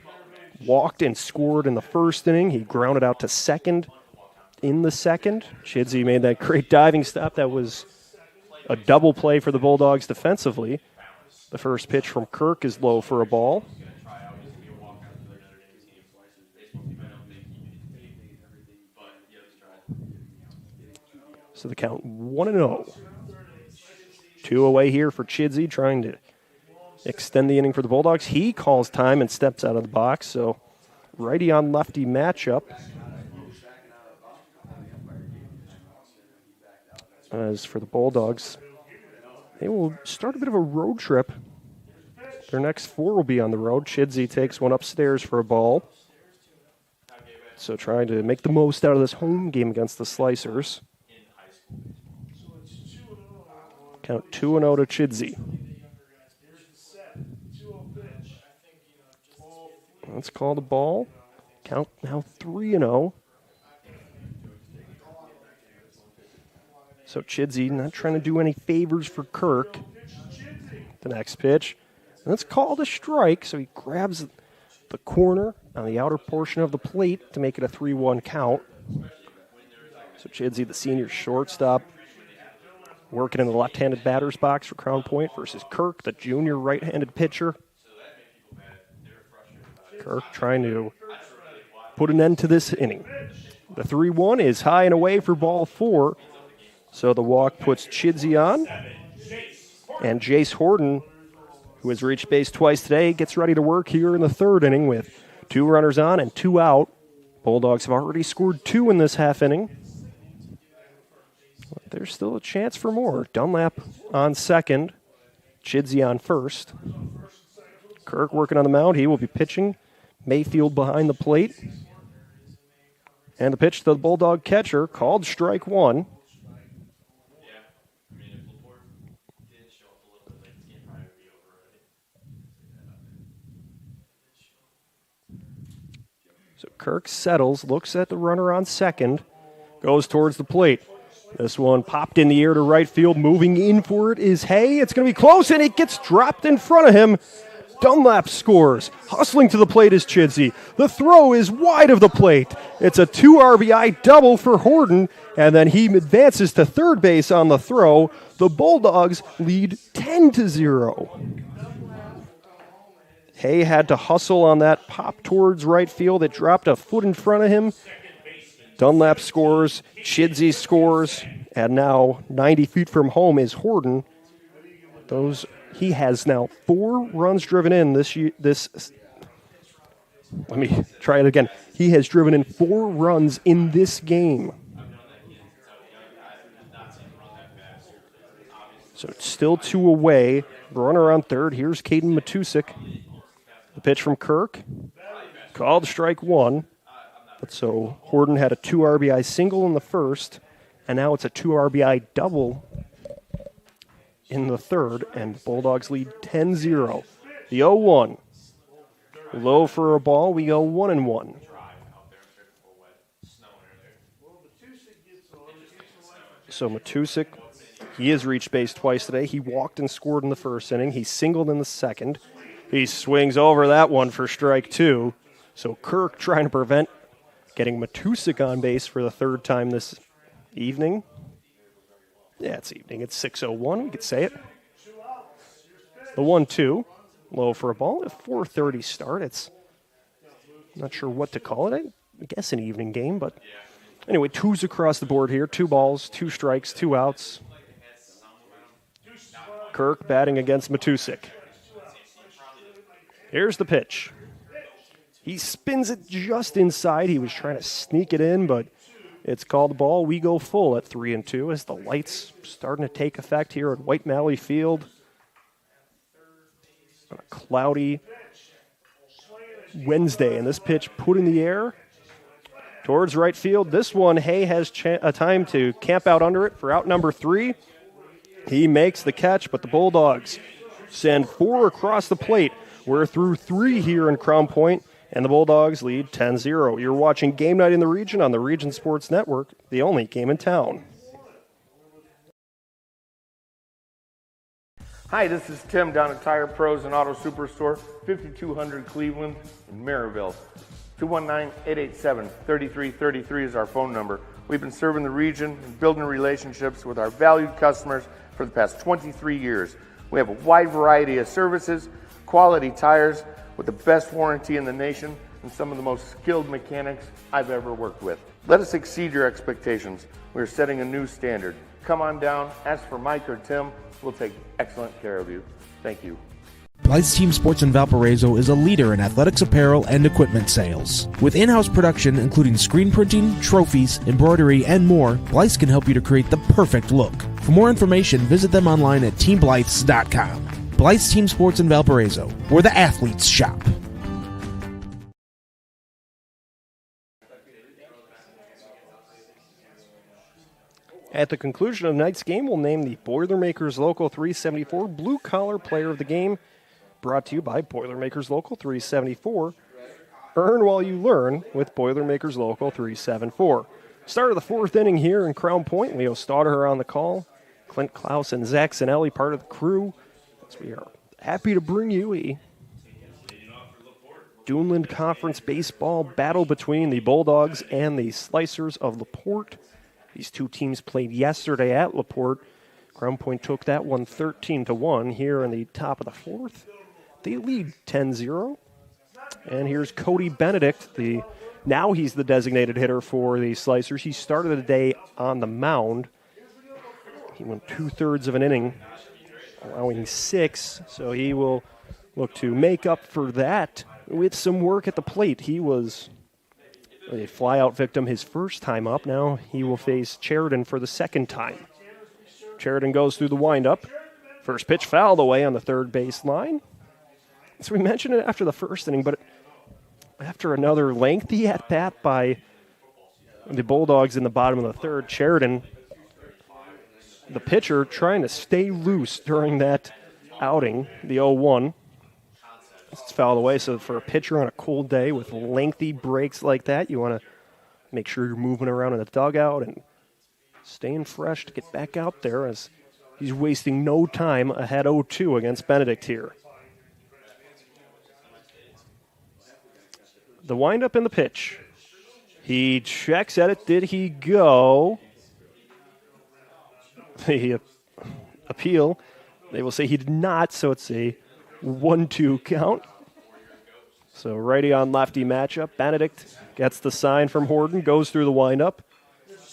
walked and scored in the first inning. He grounded out to second in the second. Chidsey made that great diving stop. That was a double play for the Bulldogs defensively. The first pitch from Kirk is low for a ball. So the count 1-0. 2 away here for Chidsey, trying to extend the inning for the Bulldogs. He calls time and steps out of the box, so righty on lefty matchup. As for the Bulldogs, they will start a bit of a road trip. Their next 4 will be on the road. Chidsey takes one upstairs for a ball. So trying to make the most out of this home game against the Slicers. Count 2-0 to Chidsey. Let's call the ball. Count now 3-0. So Chidsey not trying to do any favors for Kirk. The next pitch. And it's called a strike, so he grabs the corner on the outer portion of the plate to make it a 3-1 count. So Chidsey, the senior shortstop, working in the left-handed batter's box for Crown Point versus Kirk, the junior right-handed pitcher. Kirk trying to put an end to this inning. The 3-1 is high and away for ball 4. So the walk puts Chidsey on. And Jace Horton, who has reached base twice today, gets ready to work here in the third inning with 2 runners on and 2 out. Bulldogs have already scored 2 in this half inning. But there's still a chance for more. Dunlap on second. Chidsey on first. Kirk working on the mound. He will be pitching. Mayfield behind the plate. And the pitch to the Bulldog catcher, called strike 1. So Kirk settles, looks at the runner on second, goes towards the plate. This one popped in the air to right field. Moving in for it is Hay. It's going to be close, and it gets dropped in front of him. Dunlap scores. Hustling to the plate is Chidsey. The throw is wide of the plate. It's a 2 RBI double for Horton, and then he advances to third base on the throw. The Bulldogs lead 10-0. Hay had to hustle on that pop towards right field. It dropped a foot in front of him. Dunlap scores. Chidsey scores. And now 90 feet from home is Horton. He has now 4 runs driven in this. Let me try it again. He has driven in 4 runs in this game. So it's still 2 away. Runner on third. Here's Caden Matusik. The pitch from Kirk. Called strike 1. But so Horton had a 2 RBI single in the first, and now it's a 2 RBI double in the third, and Bulldogs lead 10-0. The 0-1. Low for a ball. We go 1-1. So Matusik, he has reached base twice today. He walked and scored in the first inning. He singled in the second. He swings over that one for strike 2. So Kirk trying to prevent getting Matusik on base for the third time this evening. Yeah, it's evening. It's 6:01. We could say it. The 1-2. Low for a ball. A 4:30 start. I'm not sure what to call it. I guess an evening game, but anyway, 2s across the board here. 2 balls, 2 strikes, 2 outs. Kirk batting against Matusik. Here's the pitch. He spins it just inside. He was trying to sneak it in, but it's called the ball. We go full at 3-2 as the lights starting to take effect here at White Malley Field. On a cloudy Wednesday, and this pitch put in the air towards right field. This one, Hay has a time to camp out under it for out number 3. He makes the catch, but the Bulldogs send 4 across the plate. We're through 3 here in Crown Point, and the Bulldogs lead 10-0. You're watching Game Night in the Region on the Region Sports Network, the only game in town. Hi, this is Tim down at Tire Pros and Auto Superstore, 5200 Cleveland in Maryville. 219-887-3333 is our phone number. We've been serving the region and building relationships with our valued customers for the past 23 years. We have a wide variety of services, quality tires with the best warranty in the nation, and some of the most skilled mechanics I've ever worked with. Let us exceed your expectations. We're setting a new standard. Come on down, ask for Mike or Tim. We'll take excellent care of you. Thank you. Blythe's Team Sports in Valparaiso is a leader in athletics apparel and equipment sales. With in-house production including screen printing, trophies, embroidery, and more, Blythe's can help you to create the perfect look. For more information, visit them online at teamblythes.com. Blythe's Team Sports in Valparaiso, where the athletes shop. At the conclusion of tonight's game, we'll name the Boilermakers Local 374 Blue Collar Player of the Game, brought to you by Boilermakers Local 374. Earn while you learn with Boilermakers Local 374. Start of the 4th inning here in Crown Point. Leo Stauder on the call. Clint Klaus and Zach Zanelli part of the crew. As we are happy to bring you a Duneland Conference baseball battle between the Bulldogs and the Slicers of LaPorte. These 2 teams played yesterday at LaPorte. Crown Point took that one 13-1 here in the top of the 4th. They lead 10-0. And here's Cody Benedict. Now he's the designated hitter for the Slicers. He started the day on the mound. He went 2/3 of an inning, allowing 6. So he will look to make up for that with some work at the plate. He was a fly-out victim his first time up. Now he will face Sheridan for the second time. Sheridan goes through the windup. First pitch fouled away on the third base line. So we mentioned it after the first inning, but after another lengthy at-bat by the Bulldogs in the bottom of the third, Sheridan, the pitcher, trying to stay loose during that outing, the 0-1. It's fouled away, so for a pitcher on a cold day with lengthy breaks like that, you want to make sure you're moving around in the dugout and staying fresh to get back out there, as he's wasting no time ahead 0-2 against Benedict here. The windup and the pitch. He checks at it. Did he go? The appeal, they will say he did not, so it's a 1-2 count. So righty on lefty matchup. Benedict gets the sign from Horton, goes through the windup.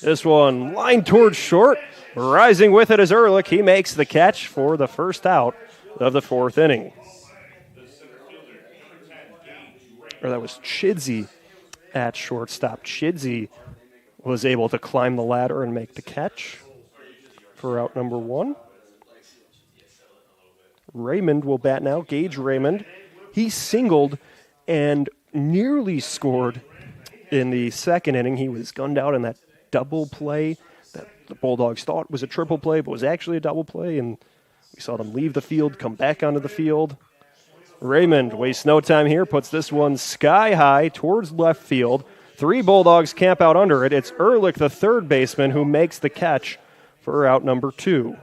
This one lined towards short. Rising with it is Ehrlich. He makes the catch for the first out of the fourth inning. Or that was Chidsey at shortstop. Chidsey was able to climb the ladder and make the catch for out number one. Raymond will bat now. Gage Raymond. He singled and nearly scored in the second inning. He was gunned out in that double play that the Bulldogs thought was a triple play, but was actually a double play, and we saw them leave the field, come back onto the field. Raymond wastes no time here, puts this one sky high towards left field. Three Bulldogs camp out under it. It's Ehrlich, the third baseman, who makes the catch for out number two.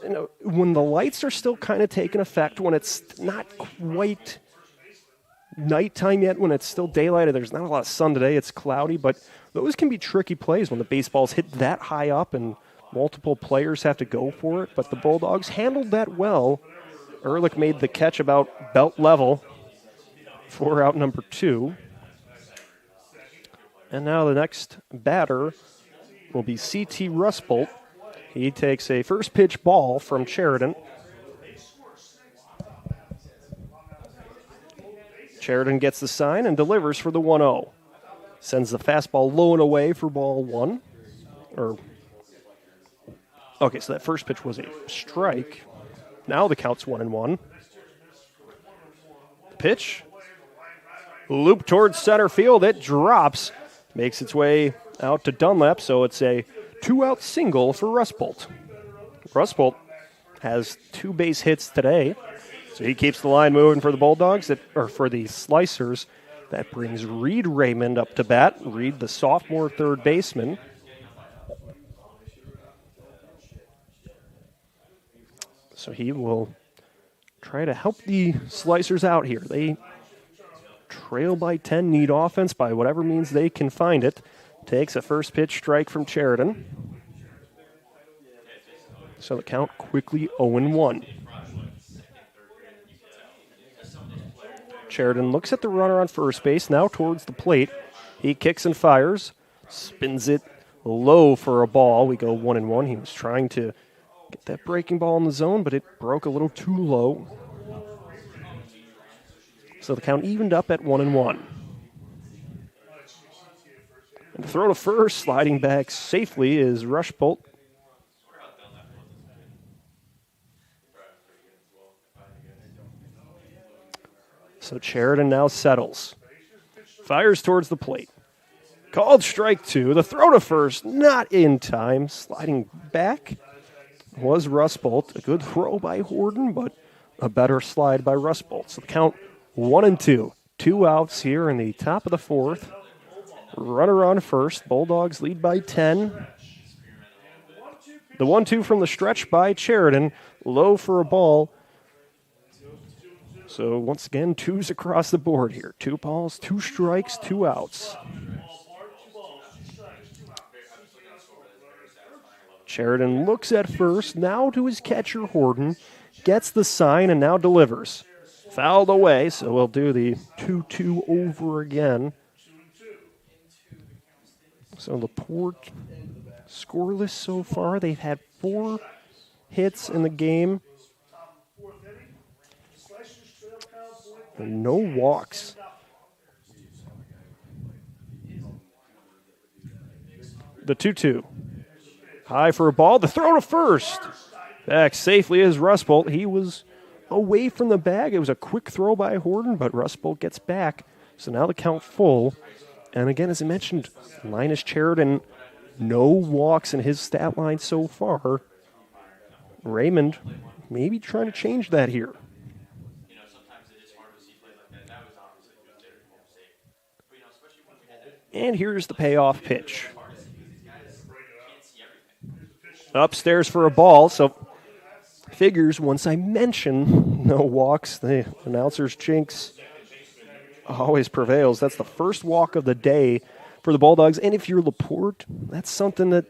You know, when the lights are still kind of taking effect, when it's not quite nighttime yet, when it's still daylight, there's not a lot of sun today, it's cloudy, but those can be tricky plays when the baseballs hit that high up and multiple players have to go for it, but the Bulldogs handled that well. Ehrlich made the catch about belt level for out number two. And now the next batter will be C.T. Rusbolt. He takes a first pitch ball from Sheridan. Sheridan gets the sign and delivers for the 1-0. Sends the fastball low and away for ball one. Okay, so that first pitch was a strike. Now the count's 1-1. Pitch. Loop towards center field. It drops. Makes its way out to Dunlap, so it's a two-out single for Rusbolt. Rusbolt has two base hits today, so he keeps the line moving for the Bulldogs, or for the Slicers. That brings Reed Raymond up to bat. Reed, the sophomore third baseman. So he will try to help the Slicers out here. They trail by 10, need offense by whatever means they can find it. Takes a first pitch strike from Sheridan. So the count quickly 0-1. Sheridan looks at the runner on first base, now towards the plate. He kicks and fires, spins it low for a ball. We go 1-1. He was trying to get that breaking ball in the zone, but it broke a little too low. So the count evened up at 1-1. And the throw to first, sliding back safely, is Rusbolt. So Sheridan now settles. Fires towards the plate. Called strike two. The throw to first, not in time. Sliding back was Rusbolt. A good throw by Horton, but a better slide by Rusbolt. So the count 1-2. 2 outs here in the top of the fourth. Runner on first. Bulldogs lead by 10. The 1-2 from the stretch by Sheridan. Low for a ball. So once again, twos across the board here. 2 balls, 2 strikes, 2 outs. Sheridan looks at first, now to his catcher Horton. Gets the sign and now delivers. Fouled away, so we'll do the 2-2 over again. So LaPorte scoreless so far. They've had 4 hits in the game. And no walks. The 2-2. High for a ball. The throw to first. Back safely is Rustbolt. He was away from the bag. It was a quick throw by Horton, but Rustbolt gets back. So now the count full. And again, as I mentioned, Linus Sheridan, no walks in his stat line so far. Raymond maybe trying to change that here. And here's the payoff pitch. Upstairs for a ball, so figures once I mention no walks, the announcer's jinx always prevails. That's the first walk of the day for the Bulldogs. And if you're LaPorte, that's something that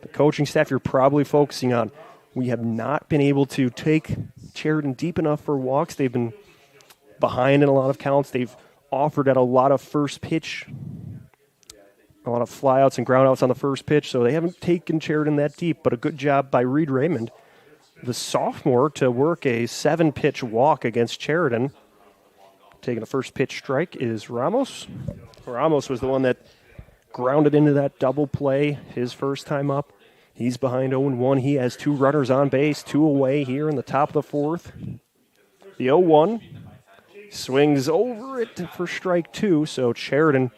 the coaching staff, you're probably focusing on. We have not been able to take Sheridan deep enough for walks. They've been behind in a lot of counts. They've offered at a lot of first pitch, a lot of flyouts and groundouts on the first pitch, so they haven't taken Sheridan that deep, but a good job by Reed Raymond, the sophomore, to work a 7-pitch walk against Sheridan. Taking the first pitch strike is Ramos. Ramos was the one that grounded into that double play his first time up. He's behind 0-1. He has 2 runners on base, 2 away here in the top of the 4th. The 0-1 swings over it for strike 2, so Sheridan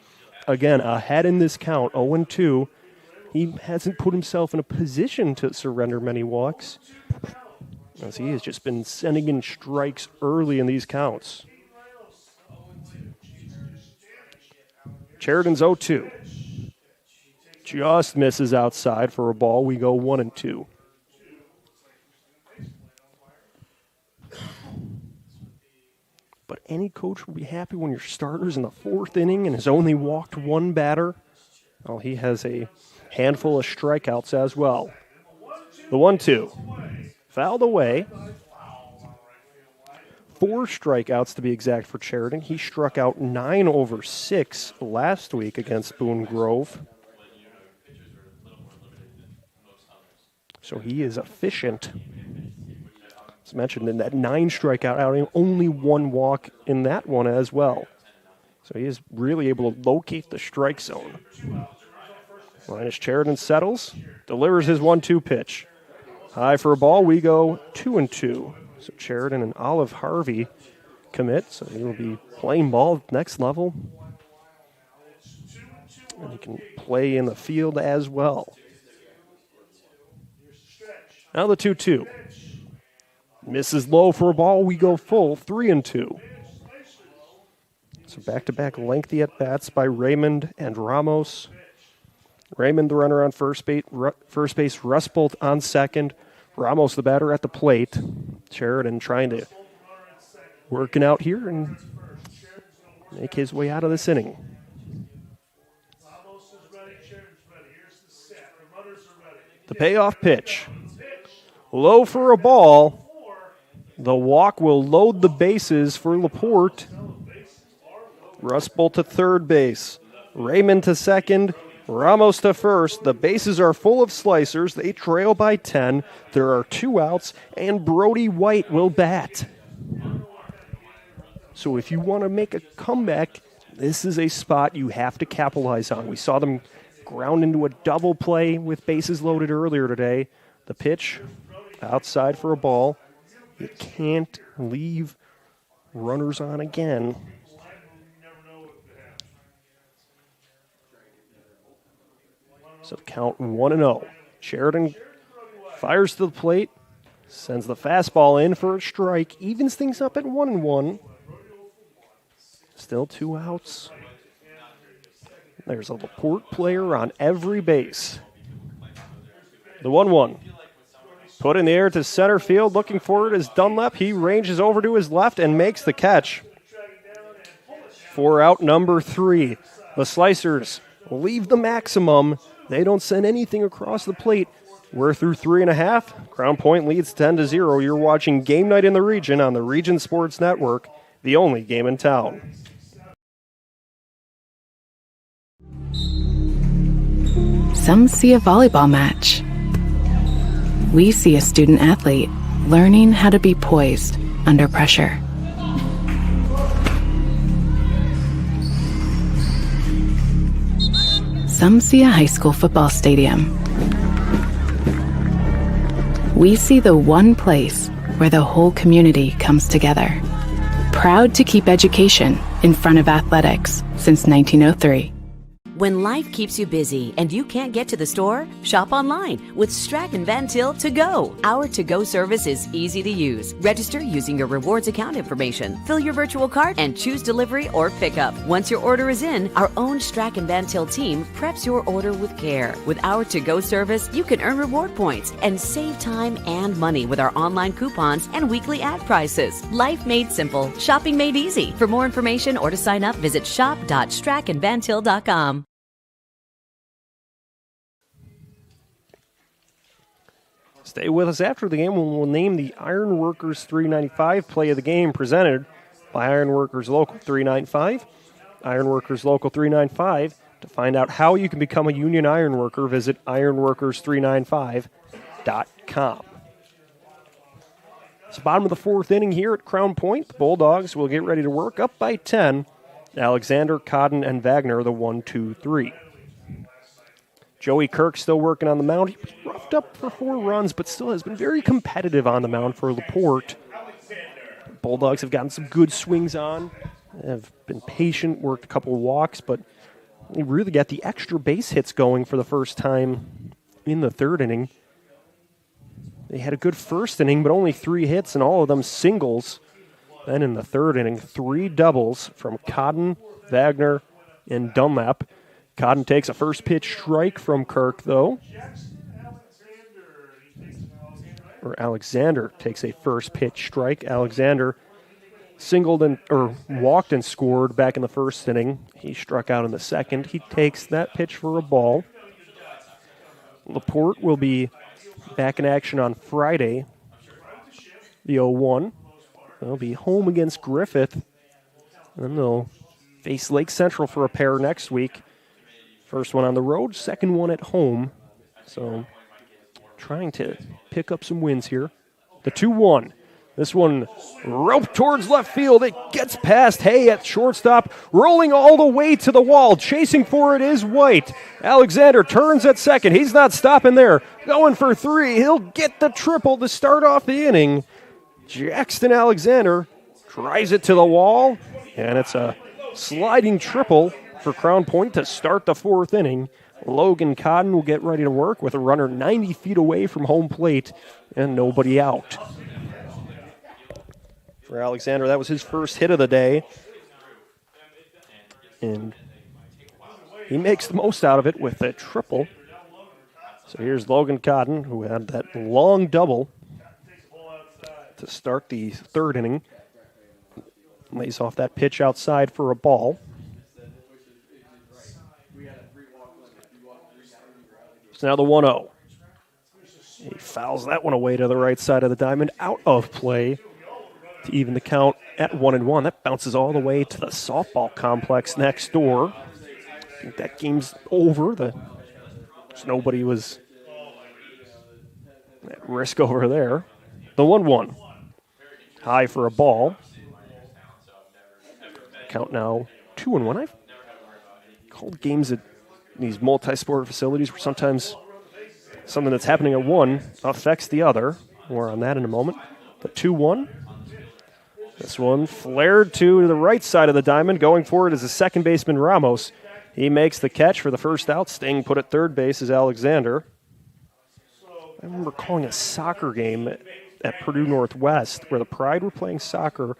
again ahead in this count, 0-2. He hasn't put himself in a position to surrender many walks, as he has just been sending in strikes early in these counts. Sheridan's 0-2. Just misses outside for a ball. We go 1-2. But any coach will be happy when your starter's in the 4th inning and has only walked 1 batter. Well, he has a handful of strikeouts as well. The 1-2. Fouled away. 4 strikeouts to be exact for Sheridan. He struck out 9 over 6 last week against Boone Grove. So he is efficient. As mentioned, in that 9 strikeout outing, only 1 walk in that one as well. So he is really able to locate the strike zone. Linus Sheridan settles, delivers his 1-2 pitch. High for a ball, we go 2-2. So Sheridan and Olive Harvey commit, so he will be playing ball at the next level. And he can play in the field as well. Now the 2-2. Misses low for a ball. We go full, 3-2. So back-to-back lengthy at-bats by Raymond and Ramos. Raymond, the runner on first base, Rustbolt on second. Ramos, the batter, at the plate. Sheridan trying to working out here and make his way out of this inning. The payoff pitch. Low for a ball. The walk will load the bases for LaPorte. Rustbolt to third base. Raymond to second. Ramos to first. The bases are full of slicers. They trail by 10. There are 2 outs, and Brody White will bat. So if you want to make a comeback, this is a spot you have to capitalize on. We saw them ground into a double play with bases loaded earlier today. The pitch outside for a ball. You can't leave runners on again. So count 1-0. Sheridan fires to the plate, sends the fastball in for a strike, evens things up at 1-1. Still 2 outs. There's a LaPorte player on every base. The 1-1. Put in the air to center field. Looking for it is Dunlap. He ranges over to his left and makes the catch. For out number 3. The Slicers leave the maximum. They don't send anything across the plate. We're through 3.5. Crown Point leads 10-0. You're watching Game Night in the Region on the Region Sports Network, the only game in town. Some see a volleyball match. We see a student athlete learning how to be poised under pressure. some see a high school football stadium. We see the one place where the whole community comes together. Proud to keep education in front of athletics since 1903. When life keeps you busy and you can't get to the store, shop online with Strachan Van Til To Go. Our to-go service is easy to use. Register using your rewards account information, fill your virtual cart, and choose delivery or pickup. Once your order is in, our own Strachan Van Til team preps your order with care. With our to-go service, you can earn reward points and save time and money with our online coupons and weekly ad prices. Life made simple, shopping made easy. For more information or to sign up, visit shop.strachanvantil.com. Stay with us after the game when we'll name the Ironworkers 395 play of the game presented by Ironworkers Local 395. Ironworkers Local 395. To find out how you can become a union ironworker, visit ironworkers395.com. It's the bottom of the fourth inning here at Crown Point. The Bulldogs will get ready to work up by 10. Alexander, Codden, and Wagner, the 1-2-3. Joey Kirk still working on the mound. He was roughed up for 4 runs, but still has been very competitive on the mound for LaPorte. Bulldogs have gotten some good swings on, have been patient, worked a couple of walks, but they really got the extra base hits going for the first time in the third inning. They had a good first inning, but only 3 hits, and all of them singles. Then in the third inning, 3 doubles from Codden, Wagner, and Dunlap. Codden takes a first pitch strike from Kirk, though. Or Alexander takes a first pitch strike. Alexander walked and scored back in the first inning. He struck out in the second. He takes that pitch for a ball. LaPorte will be back in action on Friday, the 0-1. They'll be home against Griffith. And then they'll face Lake Central for a pair next week. First one on the road, second one at home. So trying to pick up some wins here. The 2-1. This one roped towards left field. It gets past Hay at shortstop, rolling all the way to the wall. Chasing for it is White. Alexander turns at second. He's not stopping there. Going for 3. He'll get the triple to start off the inning. Jackson Alexander drives it to the wall, and it's a sliding triple for Crown Point to start the fourth inning. Logan Codden will get ready to work with a runner 90 feet away from home plate and nobody out. For Alexander, that was his first hit of the day. And he makes the most out of it with a triple. So here's Logan Codden, who had that long double to start the third inning. Lays off that pitch outside for a ball. So now the 1-0. He fouls that one away to the right side of the diamond, out of play to even the count at 1-1. That bounces all the way to the softball complex next door. I think that game's over. Nobody was at risk over there. The 1-1. High for a ball. Count now 2-1. I've called games at these multi-sport facilities where sometimes something that's happening at one affects the other. More on that in a moment. But 2-1. This one flared to the right side of the diamond. Going for it is the second baseman Ramos. He makes the catch for the first out. Staying put at third base is Alexander. I remember calling a soccer game at Purdue Northwest where the Pride were playing soccer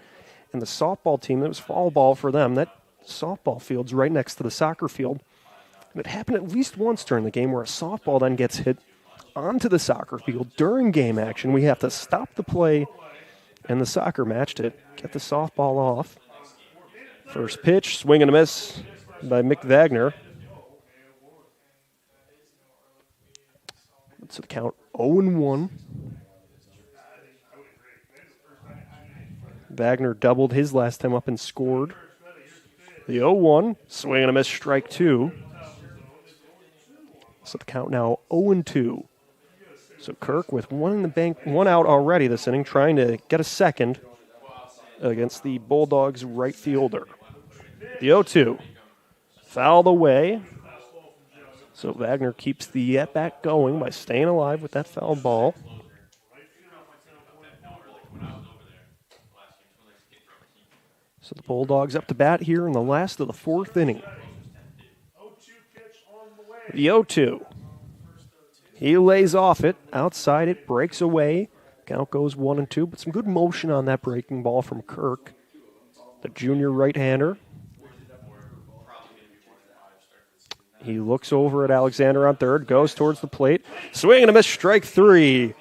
and the softball team, it was fall ball for them. That softball field's right next to the soccer field. And it happened at least once during the game where a softball then gets hit onto the soccer field during game action. We have to stop the play and the soccer match to get the softball off. First pitch, swing and a miss by Mick Wagner. So the count 0-1. Wagner doubled his last time up and scored. The 0-1, swing and a miss, strike 2. So the count now 0-2. So Kirk with one in the bank, one out already this inning, trying to get a second against the Bulldogs right fielder. The 0-2, fouled away. So Wagner keeps the at-bat going by staying alive with that foul ball. So the Bulldogs up to bat here in the last of the fourth inning. The 0-2. He lays off it. Outside it, breaks away. Count goes 1-2, but some good motion on that breaking ball from Kirk, the junior right-hander. He looks over at Alexander on third, goes towards the plate. Swing and a miss, strike three.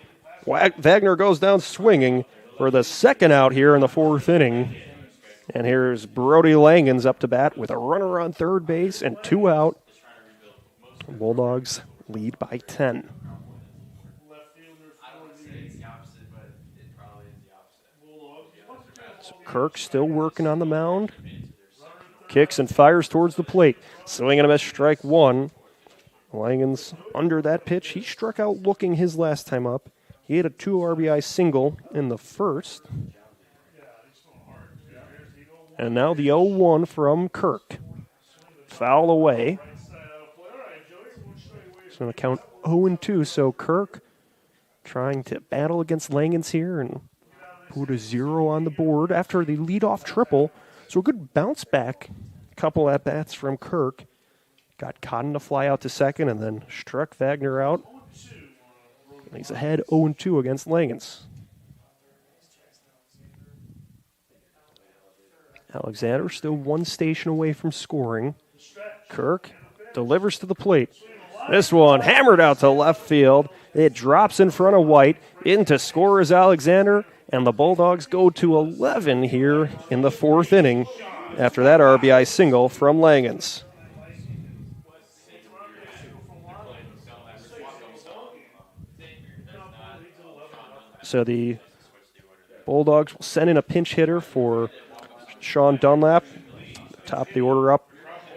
Wagner goes down swinging for the second out here in the fourth inning. And here's Brody Langens up to bat with a runner on third base and 2 out. Bulldogs lead by 10. So Kirk still working on the mound. Kicks and fires towards the plate. Swing and a miss, strike one. Langens under that pitch. He struck out looking his last time up. He had a 2 RBI single in the first. And now the 0-1 from Kirk. Foul away. It's going to count 0-2, so Kirk trying to battle against Langens here and put a 0 on the board after the leadoff triple. So a good bounce back couple at-bats from Kirk. Got caught in a fly out to second and then struck Wagner out. And he's ahead 0-2 against Langens. Alexander still one station away from scoring. Kirk delivers to the plate. This one hammered out to left field. It drops in front of White. In to score is Alexander, and the Bulldogs go to 11 here in the fourth inning after that RBI single from Langens. So the Bulldogs will send in a pinch hitter for Sean Dunlap, top of the order up,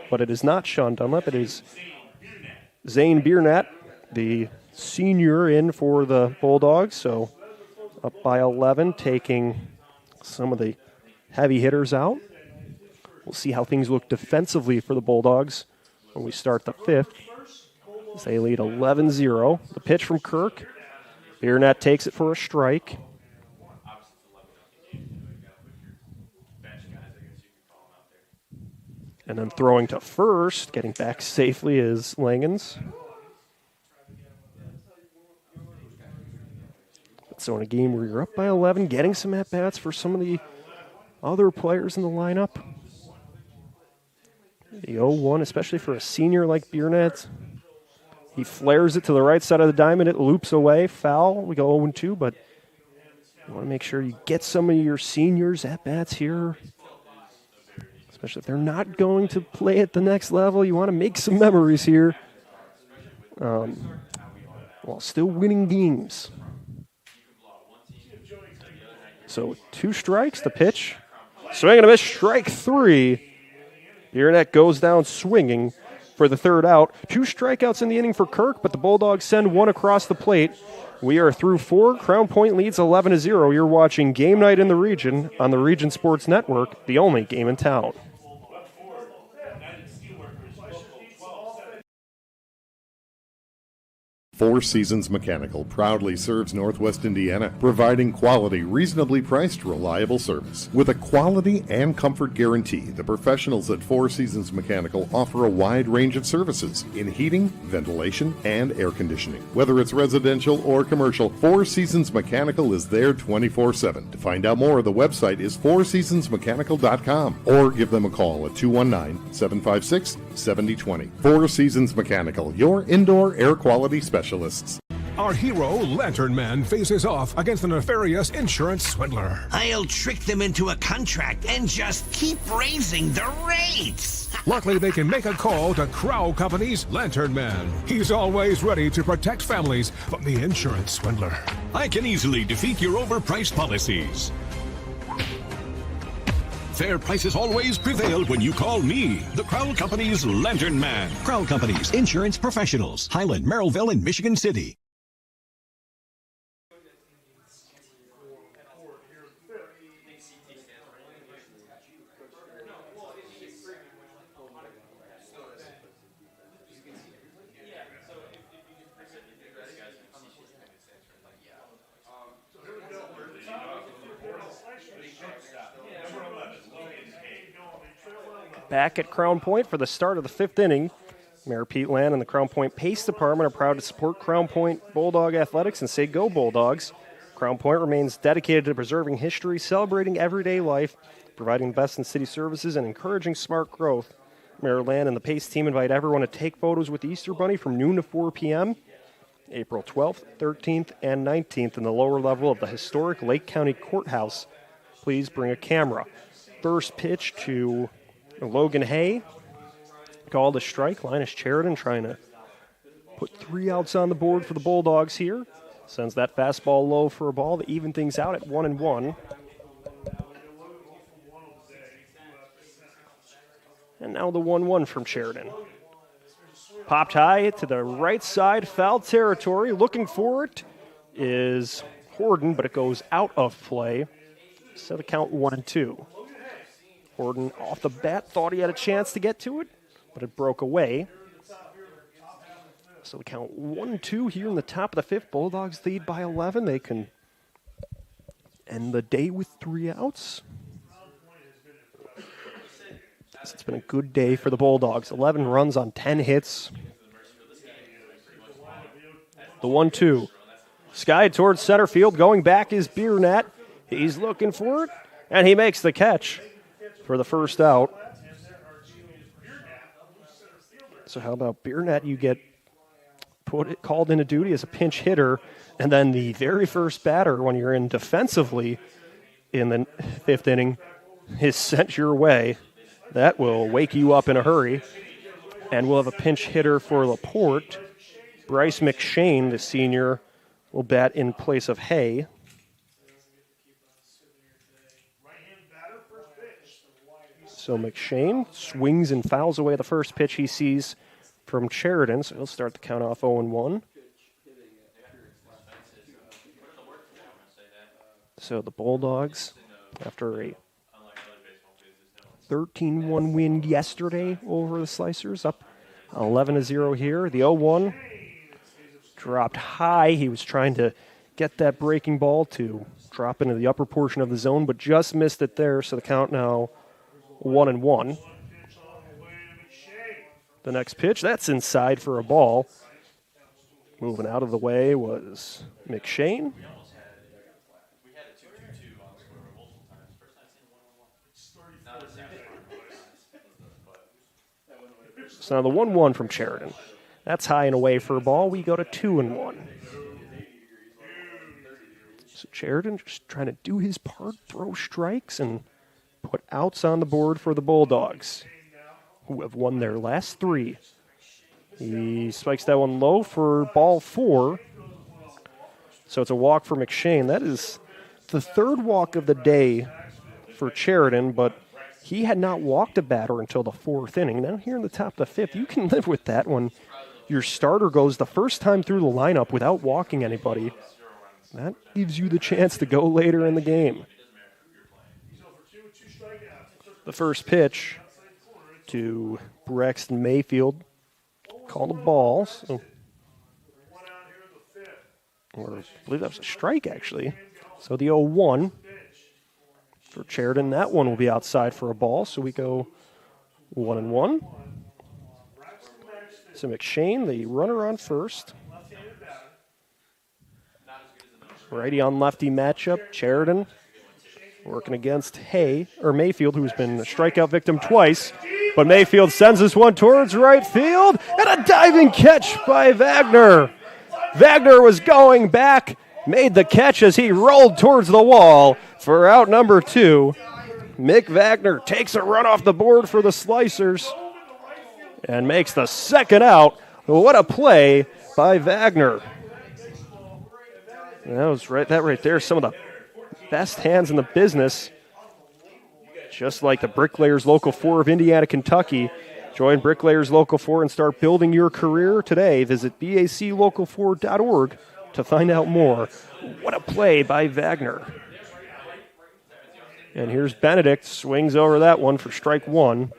but it is not Sean Dunlap, it is Zane Biernat, the senior in for the Bulldogs, so up by 11, taking some of the heavy hitters out. We'll see how things look defensively for the Bulldogs when we start the fifth, as they lead 11-0. The pitch from Kirk, Biernat takes it for a strike. And then throwing to first, getting back safely is Langens. So in a game where you're up by 11, getting some at-bats for some of the other players in the lineup. The 0-1, especially for a senior like Biernat. He flares it to the right side of the diamond. It loops away. Foul. We go 0-2, but you want to make sure you get some of your seniors at-bats here. Especially if they're not going to play at the next level. You want to make some memories here while still winning games. So 2 strikes, the pitch. Swing and a miss, strike 3. Biernat goes down swinging for the third out. 2 strikeouts in the inning for Kirk, but the Bulldogs send 1 across the plate. We are through 4. Crown Point leads 11-0. You're watching Game Night in the Region on the Region Sports Network, the only game in town. Four Seasons Mechanical proudly serves Northwest Indiana, providing quality, reasonably priced, reliable service. With a quality and comfort guarantee, the professionals at Four Seasons Mechanical offer a wide range of services in heating, ventilation, and air conditioning. Whether it's residential or commercial, Four Seasons Mechanical is there 24/7. To find out more, the website is fourseasonsmechanical.com or give them a call at 219-756-7020. Four Seasons Mechanical, your indoor air quality specialist. Our hero, Lantern Man, faces off against a nefarious insurance swindler. I'll trick them into a contract and just keep raising the rates. Luckily, they can make a call to Crow Company's Lantern Man. He's always ready to protect families from the insurance swindler. I can easily defeat your overpriced policies. Fair prices always prevail when you call me, the Crow Company's Lantern Man. Crow Company's insurance professionals. Highland, Merrillville, and Michigan City. Back at Crown Point for the start of the 5th inning. Mayor Pete Land and the Crown Point Pace Department are proud to support Crown Point Bulldog Athletics and say go Bulldogs. Crown Point remains dedicated to preserving history, celebrating everyday life, providing the best in city services, and encouraging smart growth. Mayor Land and the Pace team invite everyone to take photos with the Easter Bunny from noon to 4 p.m. April 12th, 13th, and 19th in the lower level of the historic Lake County Courthouse. Please bring a camera. First pitch to Logan Hay. Called a strike. Linus Sheridan trying to put 3 outs on the board for the Bulldogs here. Sends that fastball low for a ball to even things out at 1-1. And now the 1-1 from Sheridan. Popped high to the right side, foul territory. Looking for it is Horden, but it goes out of play. So the count 1-2. Horden off the bat thought he had a chance to get to it, but it broke away. So the count 1-2 here in the top of the 5th. Bulldogs lead by 11. They can end the day with 3 outs. It's been a good day for the Bulldogs. 11 runs on 10 hits. The 1-2. Sky towards center field. Going back is Biernat. He's looking for it, and he makes the catch for the first out. So how about Biernat? You get called into duty as a pinch hitter, and then the very first batter when you're in defensively in the 5th inning is sent your way. That will wake you up in a hurry. And we'll have a pinch hitter for LaPorte. Bryce McShane, the senior, will bat in place of Hay. So McShane swings and fouls away the first pitch he sees from Sheridan. So he'll start the count off 0-1. So the Bulldogs, after a 13-1 win yesterday over the Slicers, up 11-0 here. The 0-1 dropped high. He was trying to get that breaking ball to drop into the upper portion of the zone, but just missed it there. So the count now 1-1. The next pitch, that's inside for a ball. Moving out of the way was McShane. So now the 1-1 from Sheridan. That's high and away for a ball. We go to 2-1. So Sheridan just trying to do his part, throw strikes, and put outs on the board for the Bulldogs, who have won their last 3. He spikes that one low for ball 4. So it's a walk for McShane. That is the 3rd walk of the day for Sheridan, but he had not walked a batter until the 4th inning. Now here in the top of the 5th, you can live with that when your starter goes the first time through the lineup without walking anybody. That gives you the chance to go later in the game. The first pitch to Braxton Mayfield. Called a ball. So, or I believe that was a strike, actually. So the 0-1 for Sheridan. That one will be outside for a ball. So we go 1-1. So McShane, the runner on first. Righty on lefty matchup. Sheridan working against Mayfield, who's been a strikeout victim twice. But Mayfield sends this one towards right field, and a diving catch by Wagner. Wagner was going back, made the catch as he rolled towards the wall for out number 2. Mick Wagner takes a run off the board for the Slicers and makes the second out. What a play by Wagner. That was right there. Some of the best hands in the business. Just like the Bricklayers Local 4 of Indiana, Kentucky. Join Bricklayers Local 4 and start building your career today. Visit baclocal4.org to find out more. What a play by Wagner. And here's Benedict, swings over that one for strike 1.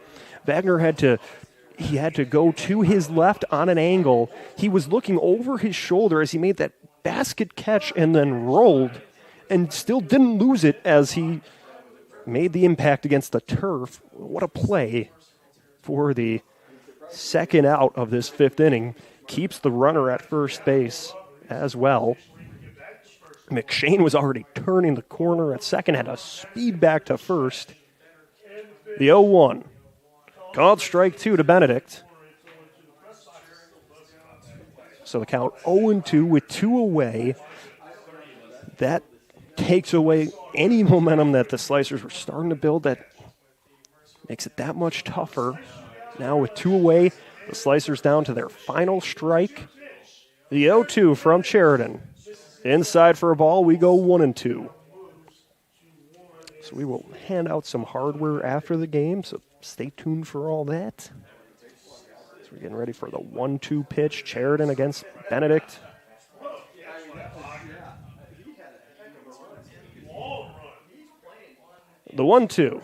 Wagner had to go to his left on an angle. He was looking over his shoulder as he made that basket catch and then rolled and still didn't lose it as he made the impact against the turf. What a play for the second out of this fifth inning. Keeps the runner at first base as well. McShane was already turning the corner at second, had a speed back to first. The 0-1. Called strike 2 to Benedict. So the count 0-2 with 2 away. That takes away any momentum that the Slicers were starting to build. That makes it that much tougher. Now with 2 away, the Slicers down to their final strike. The 0-2 from Sheridan. Inside for a ball, we go 1-2. So we will hand out some hardware after the game, so stay tuned for all that. So we're getting ready for the 1-2 pitch. Sheridan against Benedict. The 1-2.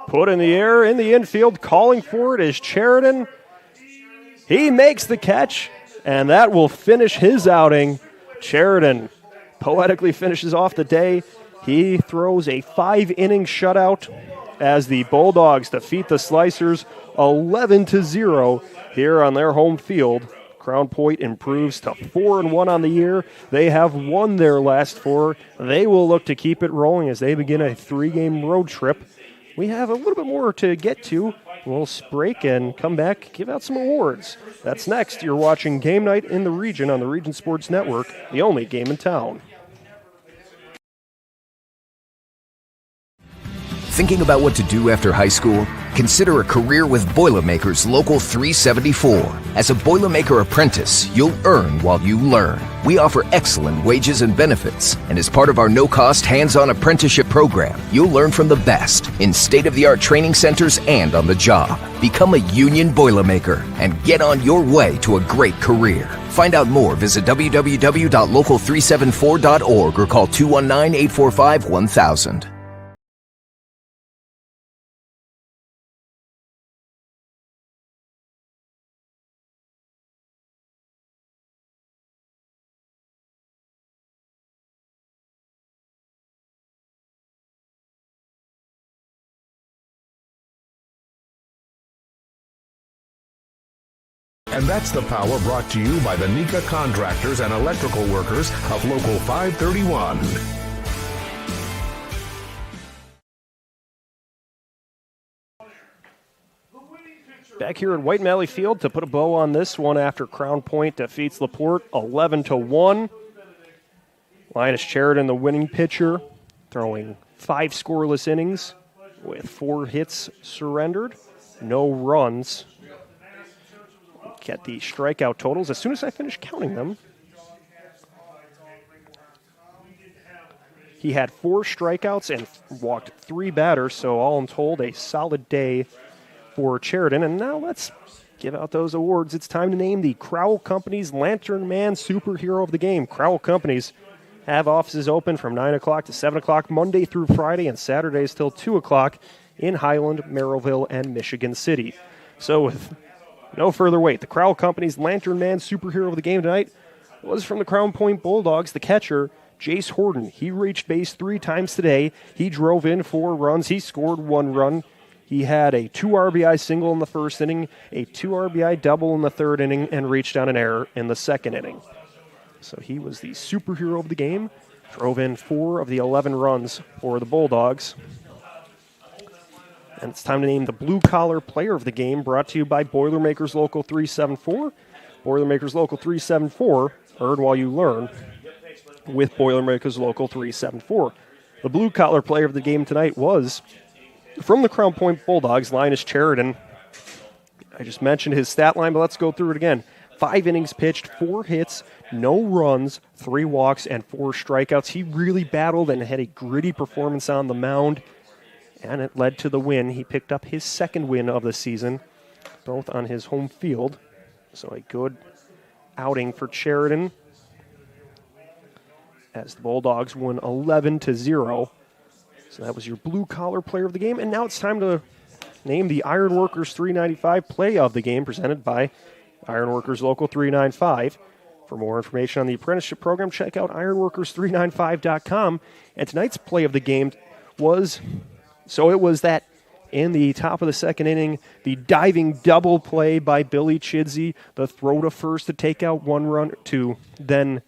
Put in the air in the infield, calling for it is Sheridan. He makes the catch, and that will finish his outing. Sheridan poetically finishes off the day. He throws a 5-inning shutout as the Bulldogs defeat the Slicers 11-0 here on their home field. Crown Point improves to 4-1 on the year. They have won their last 4. They will look to keep it rolling as they begin a 3-game road trip. We have a little bit more to get to. We'll break and come back, give out some awards. That's next. You're watching Game Night in the Region on the Region Sports Network, the only game in town. Thinking about what to do after high school? Consider a career with Boilermakers Local 374. As a Boilermaker apprentice, you'll earn while you learn. We offer excellent wages and benefits, and as part of our no-cost hands-on apprenticeship program, you'll learn from the best in state-of-the-art training centers and on the job. Become a union Boilermaker and get on your way to a great career. Find out more, visit www.local374.org or call 219-845-1000. And that's the power brought to you by the Nika Contractors and Electrical Workers of Local 531. Back here at White Valley Field to put a bow on this one after Crown Point defeats LaPorte 11-1. Linus Sheridan, the winning pitcher, throwing 5 scoreless innings with 4 hits surrendered, no runs. Get the strikeout totals as soon as I finish counting them. He had 4 strikeouts and walked 3 batters, so all in told, a solid day for Sheridan. And now let's give out those awards. It's time to name the Crowell Companies Lantern Man Superhero of the Game. Crowell Companies have offices open from 9 o'clock to 7 o'clock Monday through Friday and Saturdays till 2 o'clock in Highland, Merrillville, and Michigan City. So with no further wait, the Crowell Company's Lantern Man Superhero of the Game tonight was from the Crown Point Bulldogs, the catcher, Jace Horton. He reached base 3 times today. He drove in 4 runs. He scored 1 run. He had a 2 RBI single in the first inning, a 2 RBI double in the third inning, and reached on an error in the second inning. So he was the superhero of the game. Drove in 4 of the 11 runs for the Bulldogs. And it's time to name the blue-collar player of the game, brought to you by Boilermakers Local 374. Boilermakers Local 374, earn while you learn with Boilermakers Local 374. The blue-collar player of the game tonight was, from the Crown Point Bulldogs, Linus Sheridan. I just mentioned his stat line, but let's go through it again. 5 innings pitched, 4 hits, no runs, 3 walks, and 4 strikeouts. He really battled and had a gritty performance on the mound, and it led to the win. He picked up his 2nd win of the season, both on his home field. So a good outing for Sheridan as the Bulldogs won 11-0. So that was your blue-collar player of the game. And now it's time to name the Ironworkers 395 play of the game, presented by Ironworkers Local 395. For more information on the apprenticeship program, check out ironworkers395.com. And tonight's play of the game was, so it was that In the top of the second inning, the diving double play by Billy Chidsey, the throw to first to take out one run, to then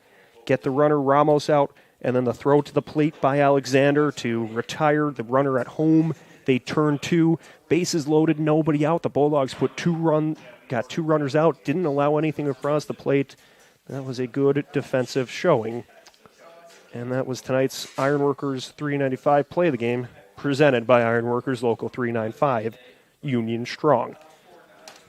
get the runner Ramos out, and then the throw to the plate by Alexander to retire the runner at home. They turn two, bases loaded, nobody out. The Bulldogs got two runners out, didn't allow anything across the plate. That was a good defensive showing. And that was tonight's Ironworkers 395 Play of the Game, presented by Ironworkers Local 395, Union Strong.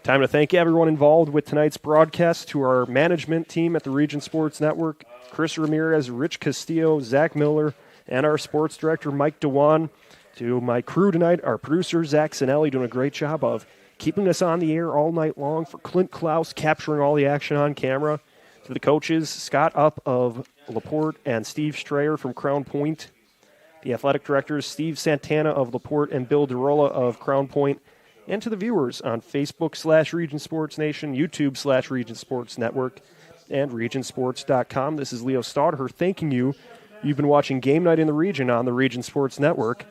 Time to thank everyone involved with tonight's broadcast, to our management team at the Region Sports Network, Chris Ramirez, Rich Castillo, Zach Miller, and our sports director, Mike Dewan. To my crew tonight, our producer, Zach Sinelli, doing a great job of keeping us on the air all night long. For Clint Klaus, capturing all the action on camera. To the coaches, Scott Upp of LaPorte and Steve Strayer from Crown Point. The athletic directors, Steve Santana of LaPorte and Bill DeRolla of Crown Point. And to the viewers on Facebook/Region Sports Nation, YouTube/Region Sports Network, and regionsports.com. This is Leo Stauder thanking you. You've been watching Game Night in the Region on the Region Sports Network.